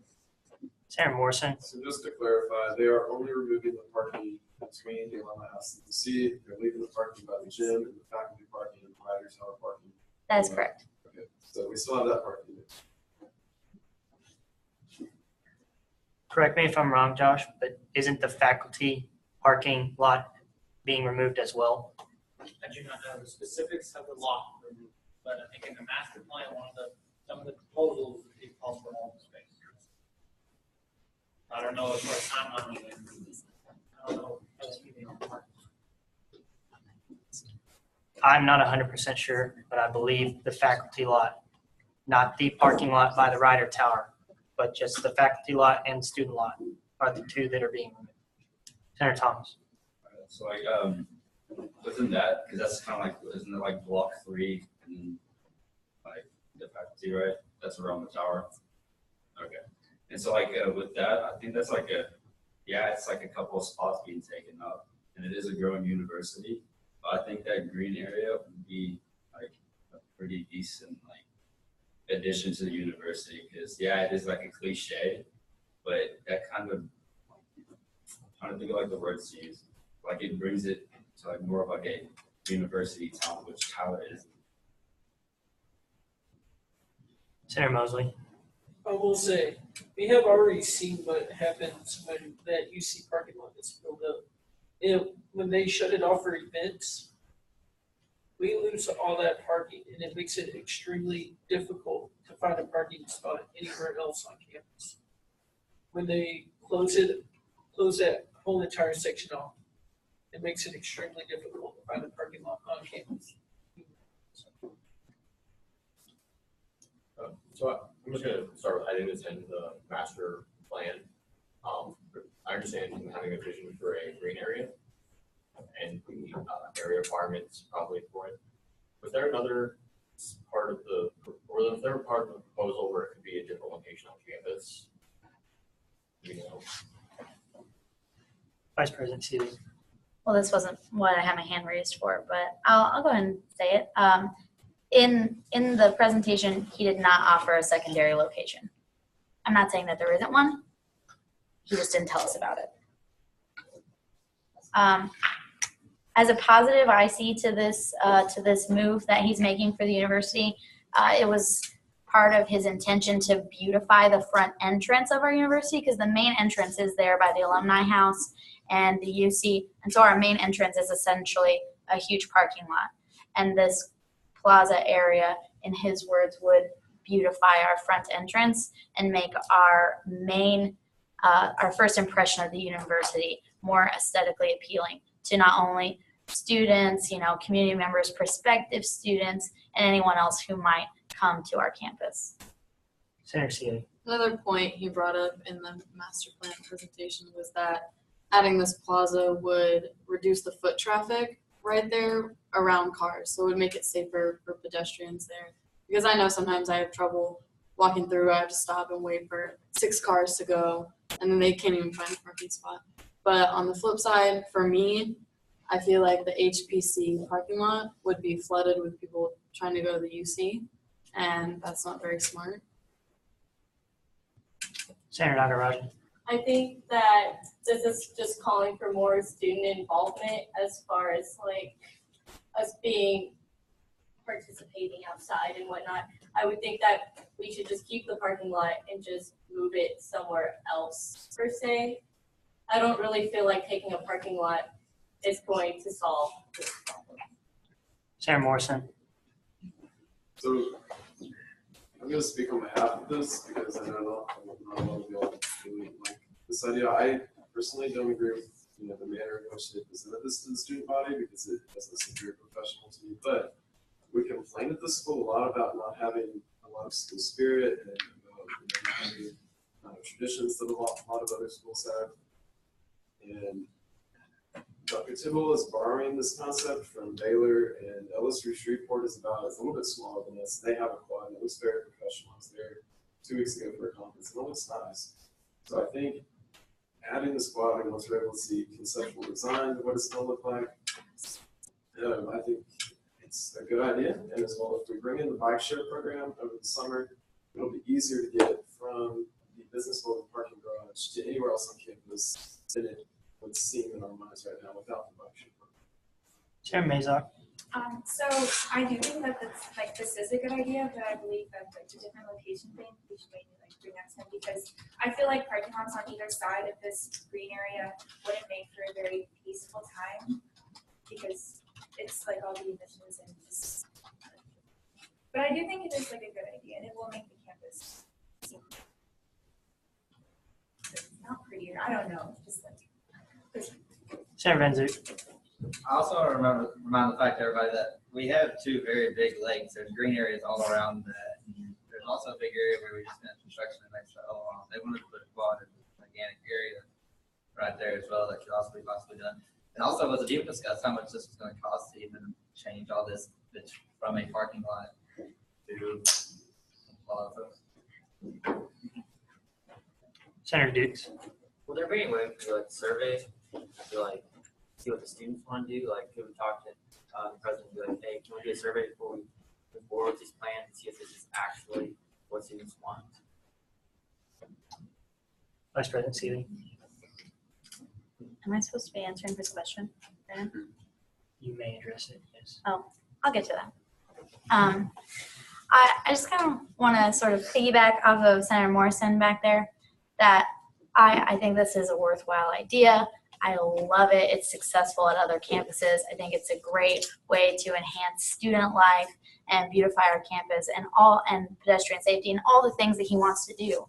Senator Morrison. So just to clarify, they are only removing the parking between the Alumni House and the C. They're leaving the parking by the gym and the faculty parking and the writers' tower parking. That is correct. Okay, so we still have that parking. Correct me if I'm wrong, Josh, but isn't the faculty parking lot being removed as well? I do not know the specifics of the lot, but I think in the master plan, some of the proposals, it calls for all the space. I don't know if we're timeline even. I don't know. I'm not 100% sure, but I believe the faculty lot, not the parking lot by the Ryder Tower, but just the faculty lot and student lot are the two that are being removed. Senator Thomas. So within that, because that's kind of like, isn't it like block 3 and then like the faculty, right? That's around the tower. Okay. And so with that, I think that's it's like a couple of spots being taken up, and it is a growing university. But I think that green area would be like a pretty decent addition to the university, because it is like a cliche, but that kind of, I'm trying to think of like the words to use. Like it brings it to like more of like a university town, which Tyler is. Senator Mosley. I will say, we have already seen what happens when that UC parking lot is filled up. When they shut it off for events, we lose all that parking, and it makes it extremely difficult to find a parking spot anywhere else on campus. When they close that whole entire section off, it makes it extremely difficult to find a parking lot on campus. So I'm just going to start with adding this in the master plan. I understand having a vision for a green area and the area requirements probably for it. Was there another part of the proposal where it could be a different location on campus? You know? Vice President Seeley. Well, this wasn't what I had my hand raised for, but I'll go ahead and say it. In the presentation, he did not offer a secondary location. I'm not saying that there isn't one. He just didn't tell us about it. As a positive I see to this move that he's making for the university, it was part of his intention to beautify the front entrance of our university, because the main entrance is there by the Alumni House and the UC, and so our main entrance is essentially a huge parking lot. And this plaza area, in his words, would beautify our front entrance and make our our first impression of the university more aesthetically appealing to not only students, community members, prospective students, and anyone else who might come to our campus. Senator Seeley. Another point he brought up in the master plan presentation was that adding this plaza would reduce the foot traffic right there around cars. So it would make it safer for pedestrians there. Because I know sometimes I have trouble walking through. I have to stop and wait for 6 cars to go, and then they can't even find a parking spot. But on the flip side, for me, I feel like the HPC parking lot would be flooded with people trying to go to the UC, and that's not very smart. Senator Nagarajan. I think that this is just calling for more student involvement as far as us participating outside and whatnot. I would think that we should just keep the parking lot and just move it somewhere else per se. I don't really feel like taking a parking lot is going to solve this problem. Senator Morrison. So I'm going to speak on behalf of this because I know not a lot of y'all really like this idea. I personally don't agree with the manner in which they presented this to the student body, because it doesn't seem very professional to me. But we complain at the school a lot about not having a lot of school spirit and not having traditions that a lot of other schools have. And Dr. Tidwell is borrowing this concept from Baylor, and LSU Shreveport is a little bit smaller than us. They have a quad that looks very professional. I was there 2 weeks ago for a conference, and it looks nice. So I think adding the squad, and once we're able to see conceptual design of what it's going to look like, I think it's a good idea. And as well, if we bring in the bike share program over the summer, it'll be easier to get from the business building parking garage to anywhere else on campus than it would seem in our minds right now without the bike share program. Chair Mazar. So I do think that this is a good idea, but I believe that the different location thing, we should maybe bring that to them, because I feel like parking lots on either side of this green area wouldn't make for a very peaceful time, because it's like all the emissions and just. But I do think it is like a good idea, and it will make the campus seem not prettier. I don't know, just like. Chair Renzer. I also want to remind the fact to everybody that we have 2 very big lakes. There's green areas all around that. There's also a big area where we just finished construction and next to Omaha. They wanted to put a quad in the organic area right there as well. That could also be possibly done. And also, was it even discussed how much this was going to cost to even change all this from a parking lot to all of those? Senator Dukes. Will there be any way to like survey to like see what the students want to do? Like, could we talk to the president and be like, hey, can we do a survey before we move forward with these plans and see if this is actually what students want? Vice President Seeley. Am I supposed to be answering this question? Brandon? You may address it, yes. Oh, I'll get to that. I just kind of want to sort of piggyback off of Senator Morrison back there, that I think this is a worthwhile idea. I love it. It's successful at other campuses. I think it's a great way to enhance student life and beautify our campus and pedestrian safety and all the things that he wants to do.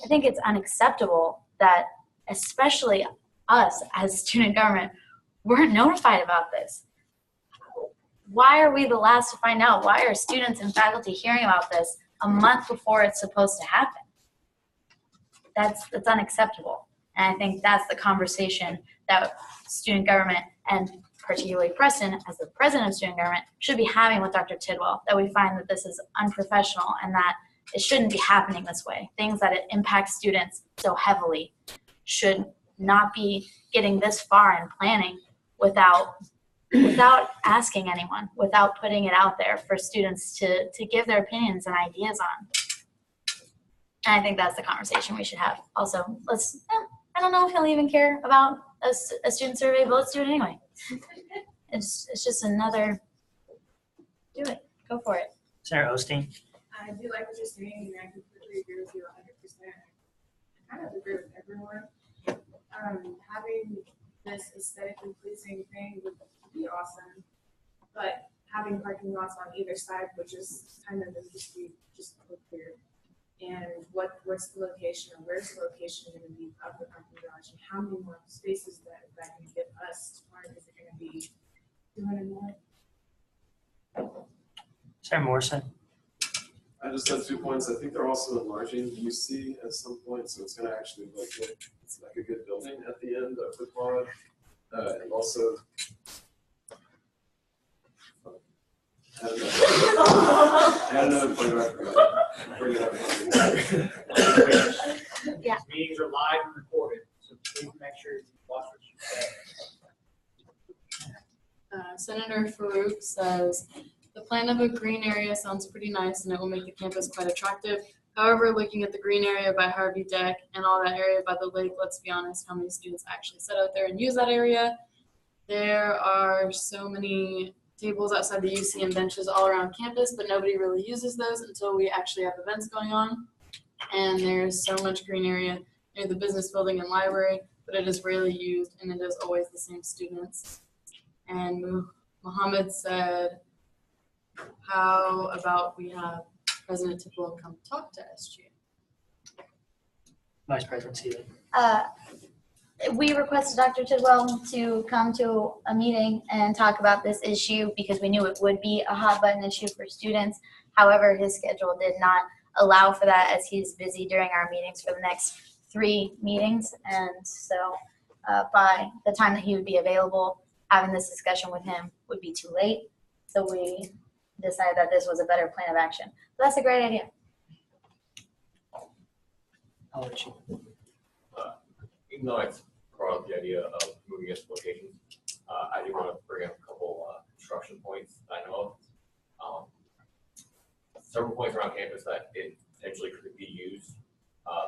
I think it's unacceptable that, especially us as student government, weren't notified about this. Why are we the last to find out? Why are students and faculty hearing about this a month before it's supposed to happen? That's unacceptable. And I think that's the conversation that student government, and particularly Preston as the president of student government, should be having with Dr. Tidwell, that we find that this is unprofessional and that it shouldn't be happening this way. Things that impact students so heavily should not be getting this far in planning without asking anyone, without putting it out there for students to give their opinions and ideas on. And I think that's the conversation we should have. Also, I don't know if he'll even care about a student survey, but let's do it anyway. It's just another, do it, go for it. Senator Osteen. I do like what you're saying, and I completely agree with you 100%. I kind of agree with everyone. Having this aesthetically pleasing thing would be awesome, but having parking lots on either side would just kind of just look weird. And what's the location, or where's the location going to be of the parking garage, and how many more spaces that can give us to park? Is it going to be 200 more? Senator Morrison. I just have 2 points. I think they're also enlarging UC at some point, so it's going to actually look like a good building at the end of the quad. And also, I had another point I forgot. Bring it up. Yeah. Meetings are live and recorded, so please make sure you watch what you say. Senator Farouk says, the plan of a green area sounds pretty nice and it will make the campus quite attractive. However, looking at the green area by Harvey Deck and all that area by the lake, let's be honest, how many students actually sit out there and use that area? There are so many tables outside the UC and benches all around campus, but nobody really uses those until we actually have events going on. And there's so much green area near the business building and library, but it is rarely used and it is always the same students. And Mohammed said, how about we have President Tidwell come talk to SG? Vice President Seeley. we requested Dr. Tidwell to come to a meeting and talk about this issue because we knew it would be a hot button issue for students. However, his schedule did not allow for that as he's busy during our meetings for the next 3 meetings. And so by the time that he would be available, having this discussion with him would be too late. So we decided that this was a better plan of action. So that's a great idea. I'll let you. Even though I brought up the idea of moving its location, I do want to bring up a couple construction points that I know of. Several points around campus that it potentially could be used,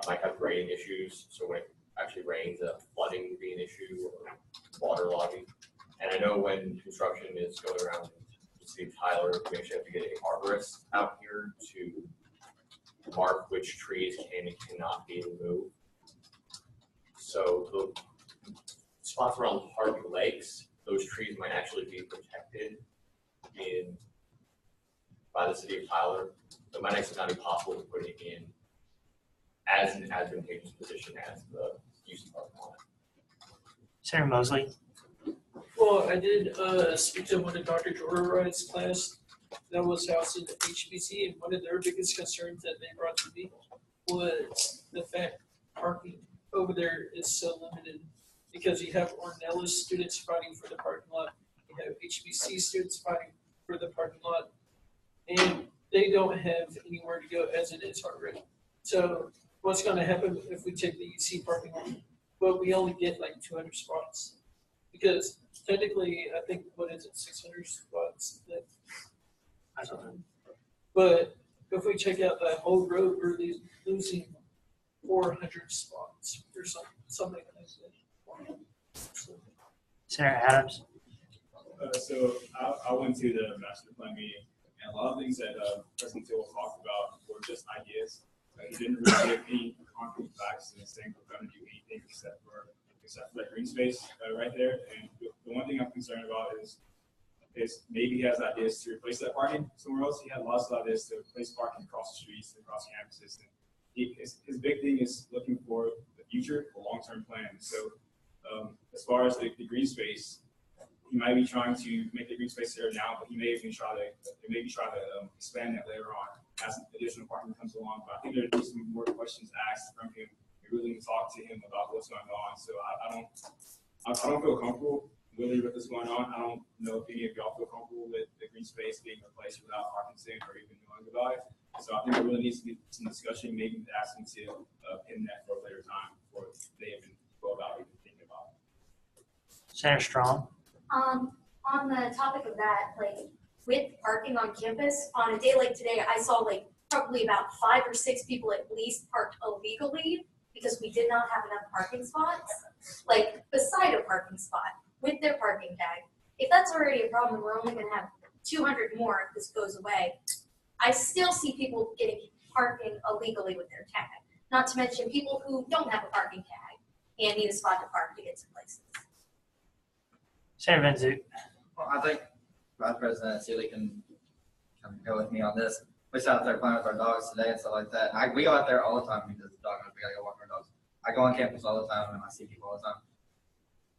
might have grading issues, so when it actually rains, flooding would be an issue, or water logging. And I know when construction is going around the city of Tyler, we actually have to get an arborist out here to mark which trees can and cannot be removed. So the spots around Harvey Lakes, those trees might actually be protected by the city of Tyler. So it might actually not be possible to put it in as an advantageous position as the use of parking lot. Senator Mosley. Well, I did speak to one of Dr. Jordan-Wright's class that was housed in the HBC, and one of their biggest concerns that they brought to me was the fact parking over there is so limited because you have Ornelas students fighting for the parking lot, you have HBC students fighting for the parking lot, and they don't have anywhere to go as it is already. So what's going to happen if we take the UC parking lot? But we only get like 200 spots because technically, I think, what is it, 600 spots? I don't know. But if we check out that whole road, we're losing 400 spots or something like that. So, Senator Adams. So I went to the master plan meeting, and a lot of things that President Till talked about were just ideas. He didn't really give any concrete facts and saying we're going to do anything except for that green space right there. And the one thing I'm concerned about is maybe he has ideas to replace that parking somewhere else. He had lots of ideas to replace parking across the streets, across campuses. And his big thing is looking for the future, a long-term plan. So as far as the green space, he might be trying to make the green space there now, but he may even try to expand that later on as additional parking comes along. But I think there'd be some more questions asked from him. We really need to talk to him about what's going on. So I don't feel comfortable really with what's going on. I don't know if any of y'all feel comfortable with the green space being replaced without parking stand or even knowing about it. So I think there really needs to be some discussion, maybe asking to pin that for a later time before they even go about even thinking about it. Senator Strong. On the topic of that, like with parking on campus, on a day like today, I saw like probably about 5 or 6 people at least parked illegally because we did not have enough parking spots, like beside a parking spot with their parking tag. If that's already a problem, we're only gonna have 200 more if this goes away. I still see people getting parking illegally with their tag, not to mention people who don't have a parking tag and need a spot to park to get to places. Senator Van Zoot. Well, I think Vice President Seeley can go with me on this. We sat out there playing with our dogs today and stuff like that. We go out there all the time because the dog, we gotta go walk our dogs. I go on campus all the time and I see people all the time.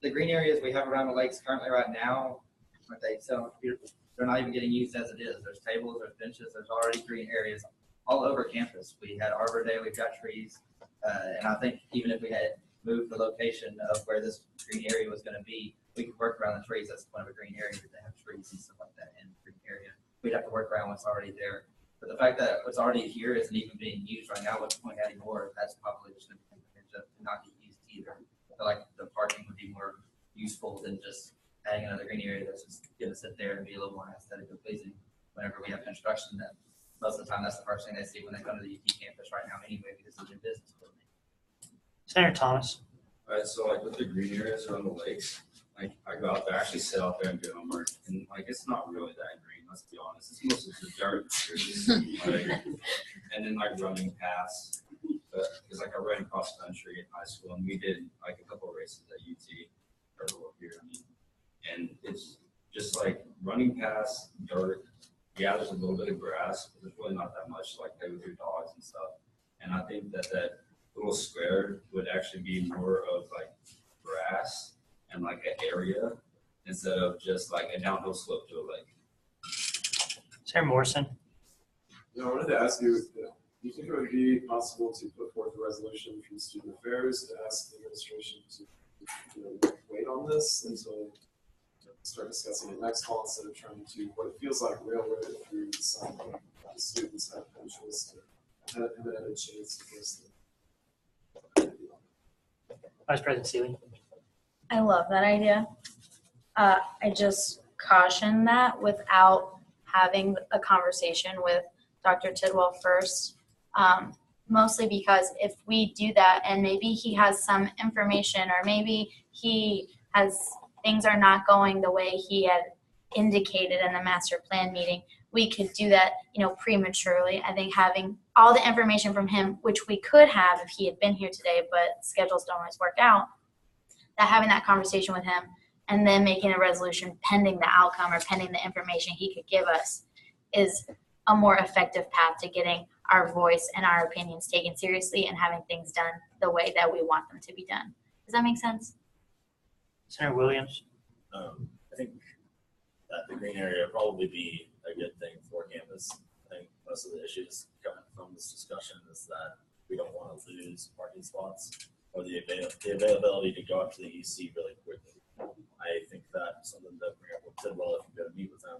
The green areas we have around the lakes currently right now, what they sell, they're not even getting used as it is. There's tables, there's benches, there's already green areas all over campus. We had Arbor Day, we've got trees. And I think even if we had moved the location of where this green area was gonna be, we could work around the trees. That's the point of a green area, that they have trees and stuff like that in the green area. We'd have to work around what's already there. But the fact that what's already here isn't even being used right now, what's the point adding more? That's probably just going to not get used either. I feel like the parking would be more useful than just adding another green area that's just going to sit there and be a little more aesthetically pleasing whenever we have construction. That most of the time that's the first thing they see when they come to the UT campus right now anyway, because of their business building. Senator Thomas. All right, so like with the green areas around the lakes, like I go out there, I actually sit out there and do homework, and like it's not really that green. Let's be honest. It's mostly just dirt, like, and then like running past. Because like I ran cross country in high school, and we did like a couple of races at UT or here, and it's just like running past dirt. Yeah, there's a little bit of grass, but there's really not that much like play with your dogs and stuff. And I think that little square would actually be more of like grass and like an area instead of just like a downhill slope to a lake. Sarah Morrison. I wanted to ask you, do you think it would be possible to put forth a resolution from student affairs to ask the administration to wait on this until start discussing it next fall instead of trying to what it feels like railroad it through some the students have interest to have an added chance to face the Vice President Seeley. I love that idea. I just caution that without having a conversation with Dr. Tidwell first, mostly because if we do that and maybe he has some information or maybe he has things are not going the way he had indicated in the master plan meeting, we could do that, prematurely. I think having all the information from him, which we could have if he had been here today, but schedules don't always work out, that having that conversation with him and then making a resolution pending the outcome or pending the information he could give us is a more effective path to getting our voice and our opinions taken seriously and having things done the way that we want them to be done. Does that make sense? Senator Williams. I think that the green area would probably be a good thing for campus. I think most of the issues coming from this discussion is that we don't want to lose parking spots or the availability to go up to the UC really quickly. I think that something to bring up with Tidwell, if you're going to meet with them,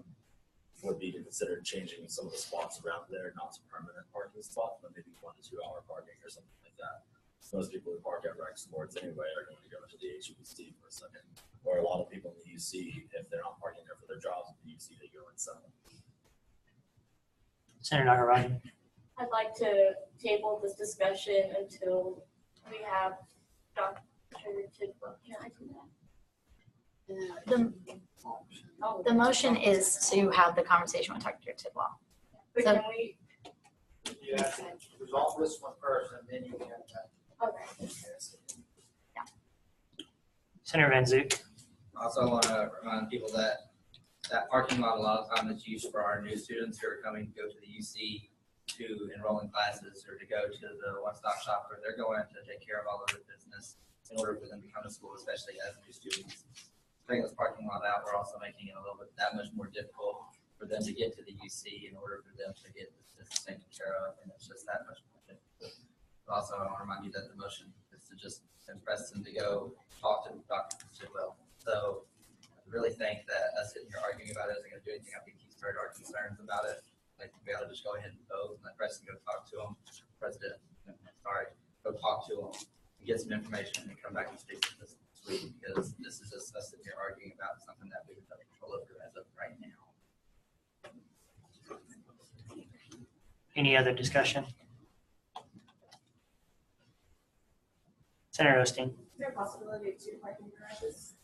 would be to consider changing some of the spots around there, not to permanent parking spots, but maybe 1 to 2 hour parking or something like that. Most people who park at rec sports anyway are going to go into the HBC for a second. Or a lot of people in the UC, if they're not parking there for their jobs at the UC, they go inside. Senator Nagaraj. I'd like to table this discussion until we have Dr. Tidwell. Can I do that? The motion is to have the conversation with Dr. Tidwell. But So- can we? You have to resolve this one first, and then you can have that. Okay. Senator Van Zook. Also, I want to remind people that that parking lot a lot of time is used for our new students who are coming to go to the UC to enroll in classes or to go to the one-stop shop where they're going to take care of all of their business in order for them to come to school, especially as new students. Taking this parking lot out, we're also making it a little bit that much more difficult for them to get to the UC in order for them to get this taken care of, and it's just that much more difficult. Also, I want to remind you that the motion is to just send Preston to go talk to Dr. Tidwell. So I really think that us sitting here arguing about it isn't going to do anything. I think he's heard our concerns about it. I think we ought to just go ahead and vote and let Preston go talk to him. Go talk to him and get some information and come back and speak to this week, because this is just us sitting here arguing about something that we would have control over as of right now. Any other discussion? Senator Osteen. Is there a possibility of 2 parking garages?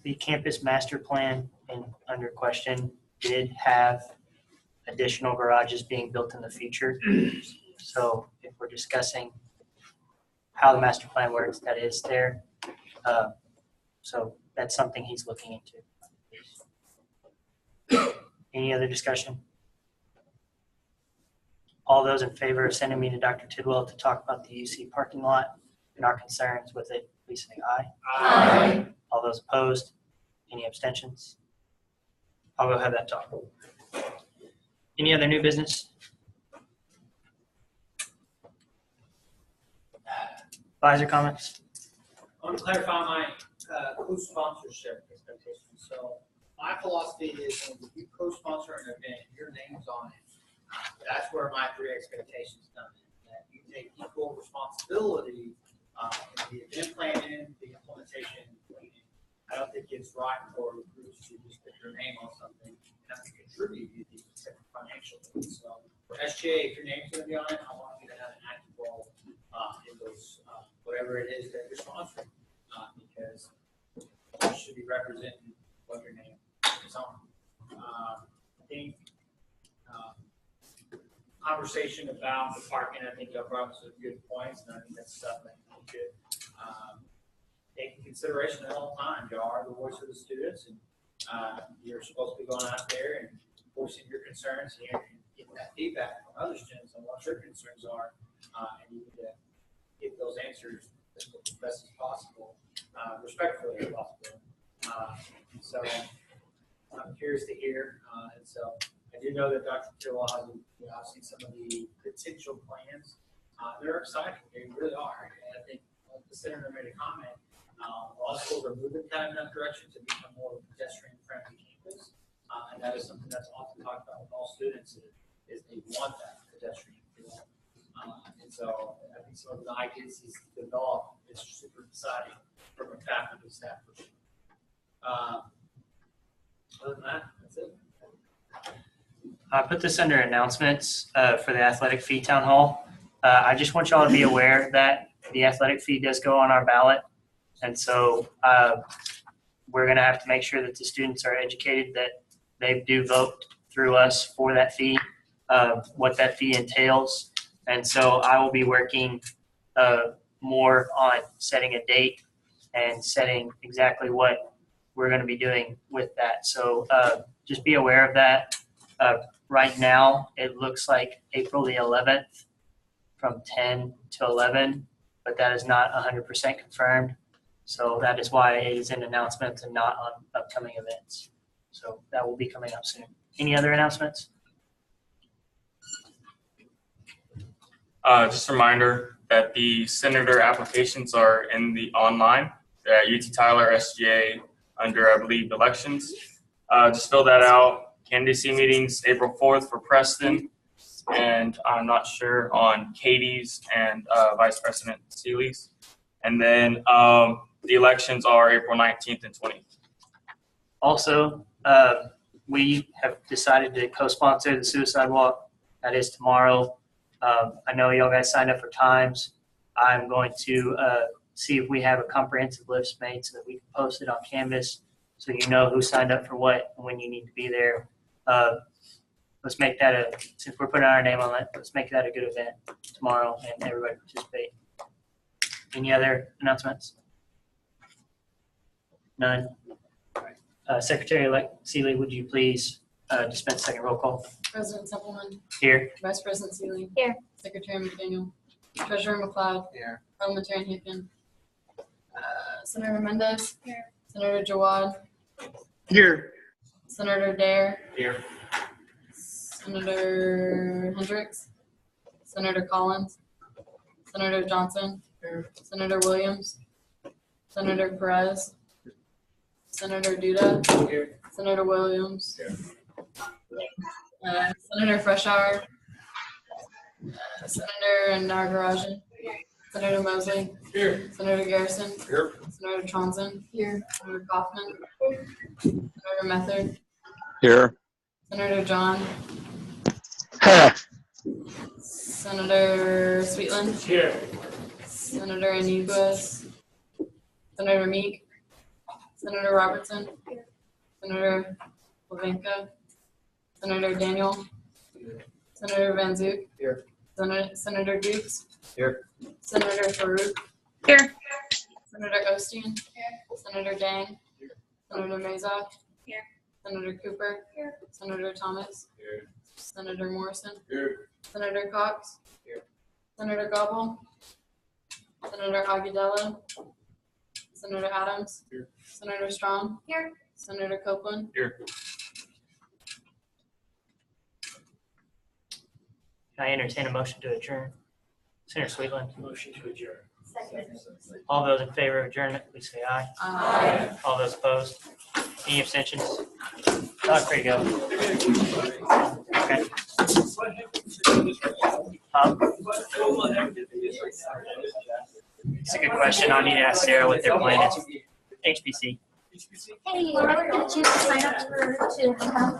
The campus master plan and under question did have additional garages being built in the future. So if we're discussing how the master plan works, that is there. So that's something he's looking into. Any other discussion? All those in favor of sending me to Dr. Tidwell to talk about the UC parking lot and our concerns with it, please say aye. Aye. All those opposed? Any abstentions? I'll go have that talk. Any other new business? Advisor comments? I want to clarify my co-sponsorship expectations. So my philosophy is when you co-sponsor an event, your name's on it. That's where my 3 expectations come in. That you take equal responsibility in the event planning, the implementation, planning. I don't think it's right for groups to just put your name on something and have to contribute financially. So for SGA, if your name's going to be on it, I want you to have an active role in those whatever it is that you're sponsoring, because you should be representing what your name is on. I think conversation about the parking, I think y'all brought up some good points, and I think that's stuff that we could take into consideration at all times. Y'all are the voice of the students, and you're supposed to be going out there and voicing your concerns here and getting that feedback from other students on what your concerns are, and you need to get those answers as best as possible, respectfully as possible. So I'm curious to hear, and so I do know that Dr. Tillwell has, I've seen some of the potential plans. They're exciting, they really are, and I think the senator made a comment. Law schools are moving kind of in that direction to become more of a pedestrian-friendly campus, and that is something that's often talked about with all students is they want that pedestrian feel. And so I think some of the ideas he's developed is super exciting from a faculty staff perspective. Other than that, that's it. I put this under announcements for the athletic fee town hall. I just want y'all to be aware that the athletic fee does go on our ballot. And so we're going to have to make sure that the students are educated that they do vote through us for that fee, what that fee entails. And so I will be working more on setting a date and setting exactly what we're going to be doing with that. So just be aware of that. Right now, it looks like April the 11th from 10 to 11, but that is not 100% confirmed. So that is why it is in announcements and not on upcoming events. So that will be coming up soon. Any other announcements? Just a reminder that the senator applications are in the online at UT Tyler SGA under, I believe, elections. Just fill that out. Candidacy meetings April 4th for Preston, and I'm not sure on Katie's and Vice President Seeley's. And then the elections are April 19th and 20th. Also, we have decided to co-sponsor the suicide walk. That is tomorrow. I know y'all guys signed up for times. I'm going to see if we have a comprehensive list made so that we can post it on Canvas so you know who signed up for what and when you need to be there. Let's make that since we're putting our name on it, let's make that a good event tomorrow and everybody participate. Any other announcements? None. Secretary-elect Seeley, would you please dispense second roll call? President Templeman. Here. Vice President Seeley. Here. Secretary McDaniel. Treasurer McLeod. Here. Parliamentarian Hicken. Senator Mendez. Here. Senator Jawad. Here. Senator Dare. Here. Senator Hendricks. Senator Collins. Senator Johnson. Here. Senator Williams. Senator Perez. Senator Duda. Here. Senator Williams. Here. Senator Freshour. Senator Nagarajan. Senator Mosley. Here. Senator Garrison. Here. Senator Thompson. Here. Senator Kaufman. Senator Method. Here. Senator John. Senator Sweetland. Here. Senator Iniguez. Senator Meek. Senator Robertson. Senator Levinka. Senator Daniel. Senator Van Zook. Here. Senator Dukes. Here. Senator Farouk. Here. Senator Osteen. Here. Senator Dang. Here. Senator Mazak. Here. Senator Cooper. Here. Senator Thomas. Here. Senator Morrison. Here. Senator Cox. Here. Senator Gobble. Senator Aguilera. Senator Adams. Here. Senator Strong. Here. Senator Copeland. Here. Can I entertain a motion to adjourn? Senator Sweetland. Motion to adjourn. Second. All those in favor of adjournment, please say aye. Aye. All those opposed? Any abstentions? Todd, there you go. Okay. It's a good question. I need to ask Sarah what their plan is. HPC. Hey, did you sign up to come?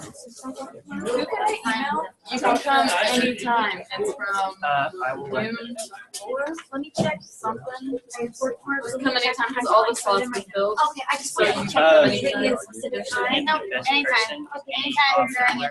You can come anytime. It's from I will let noon. Let me check something. Just come anytime because all the slots be filled. Okay, I just So want to you check can the come specific time. No, Best anytime. person. Okay, anytime during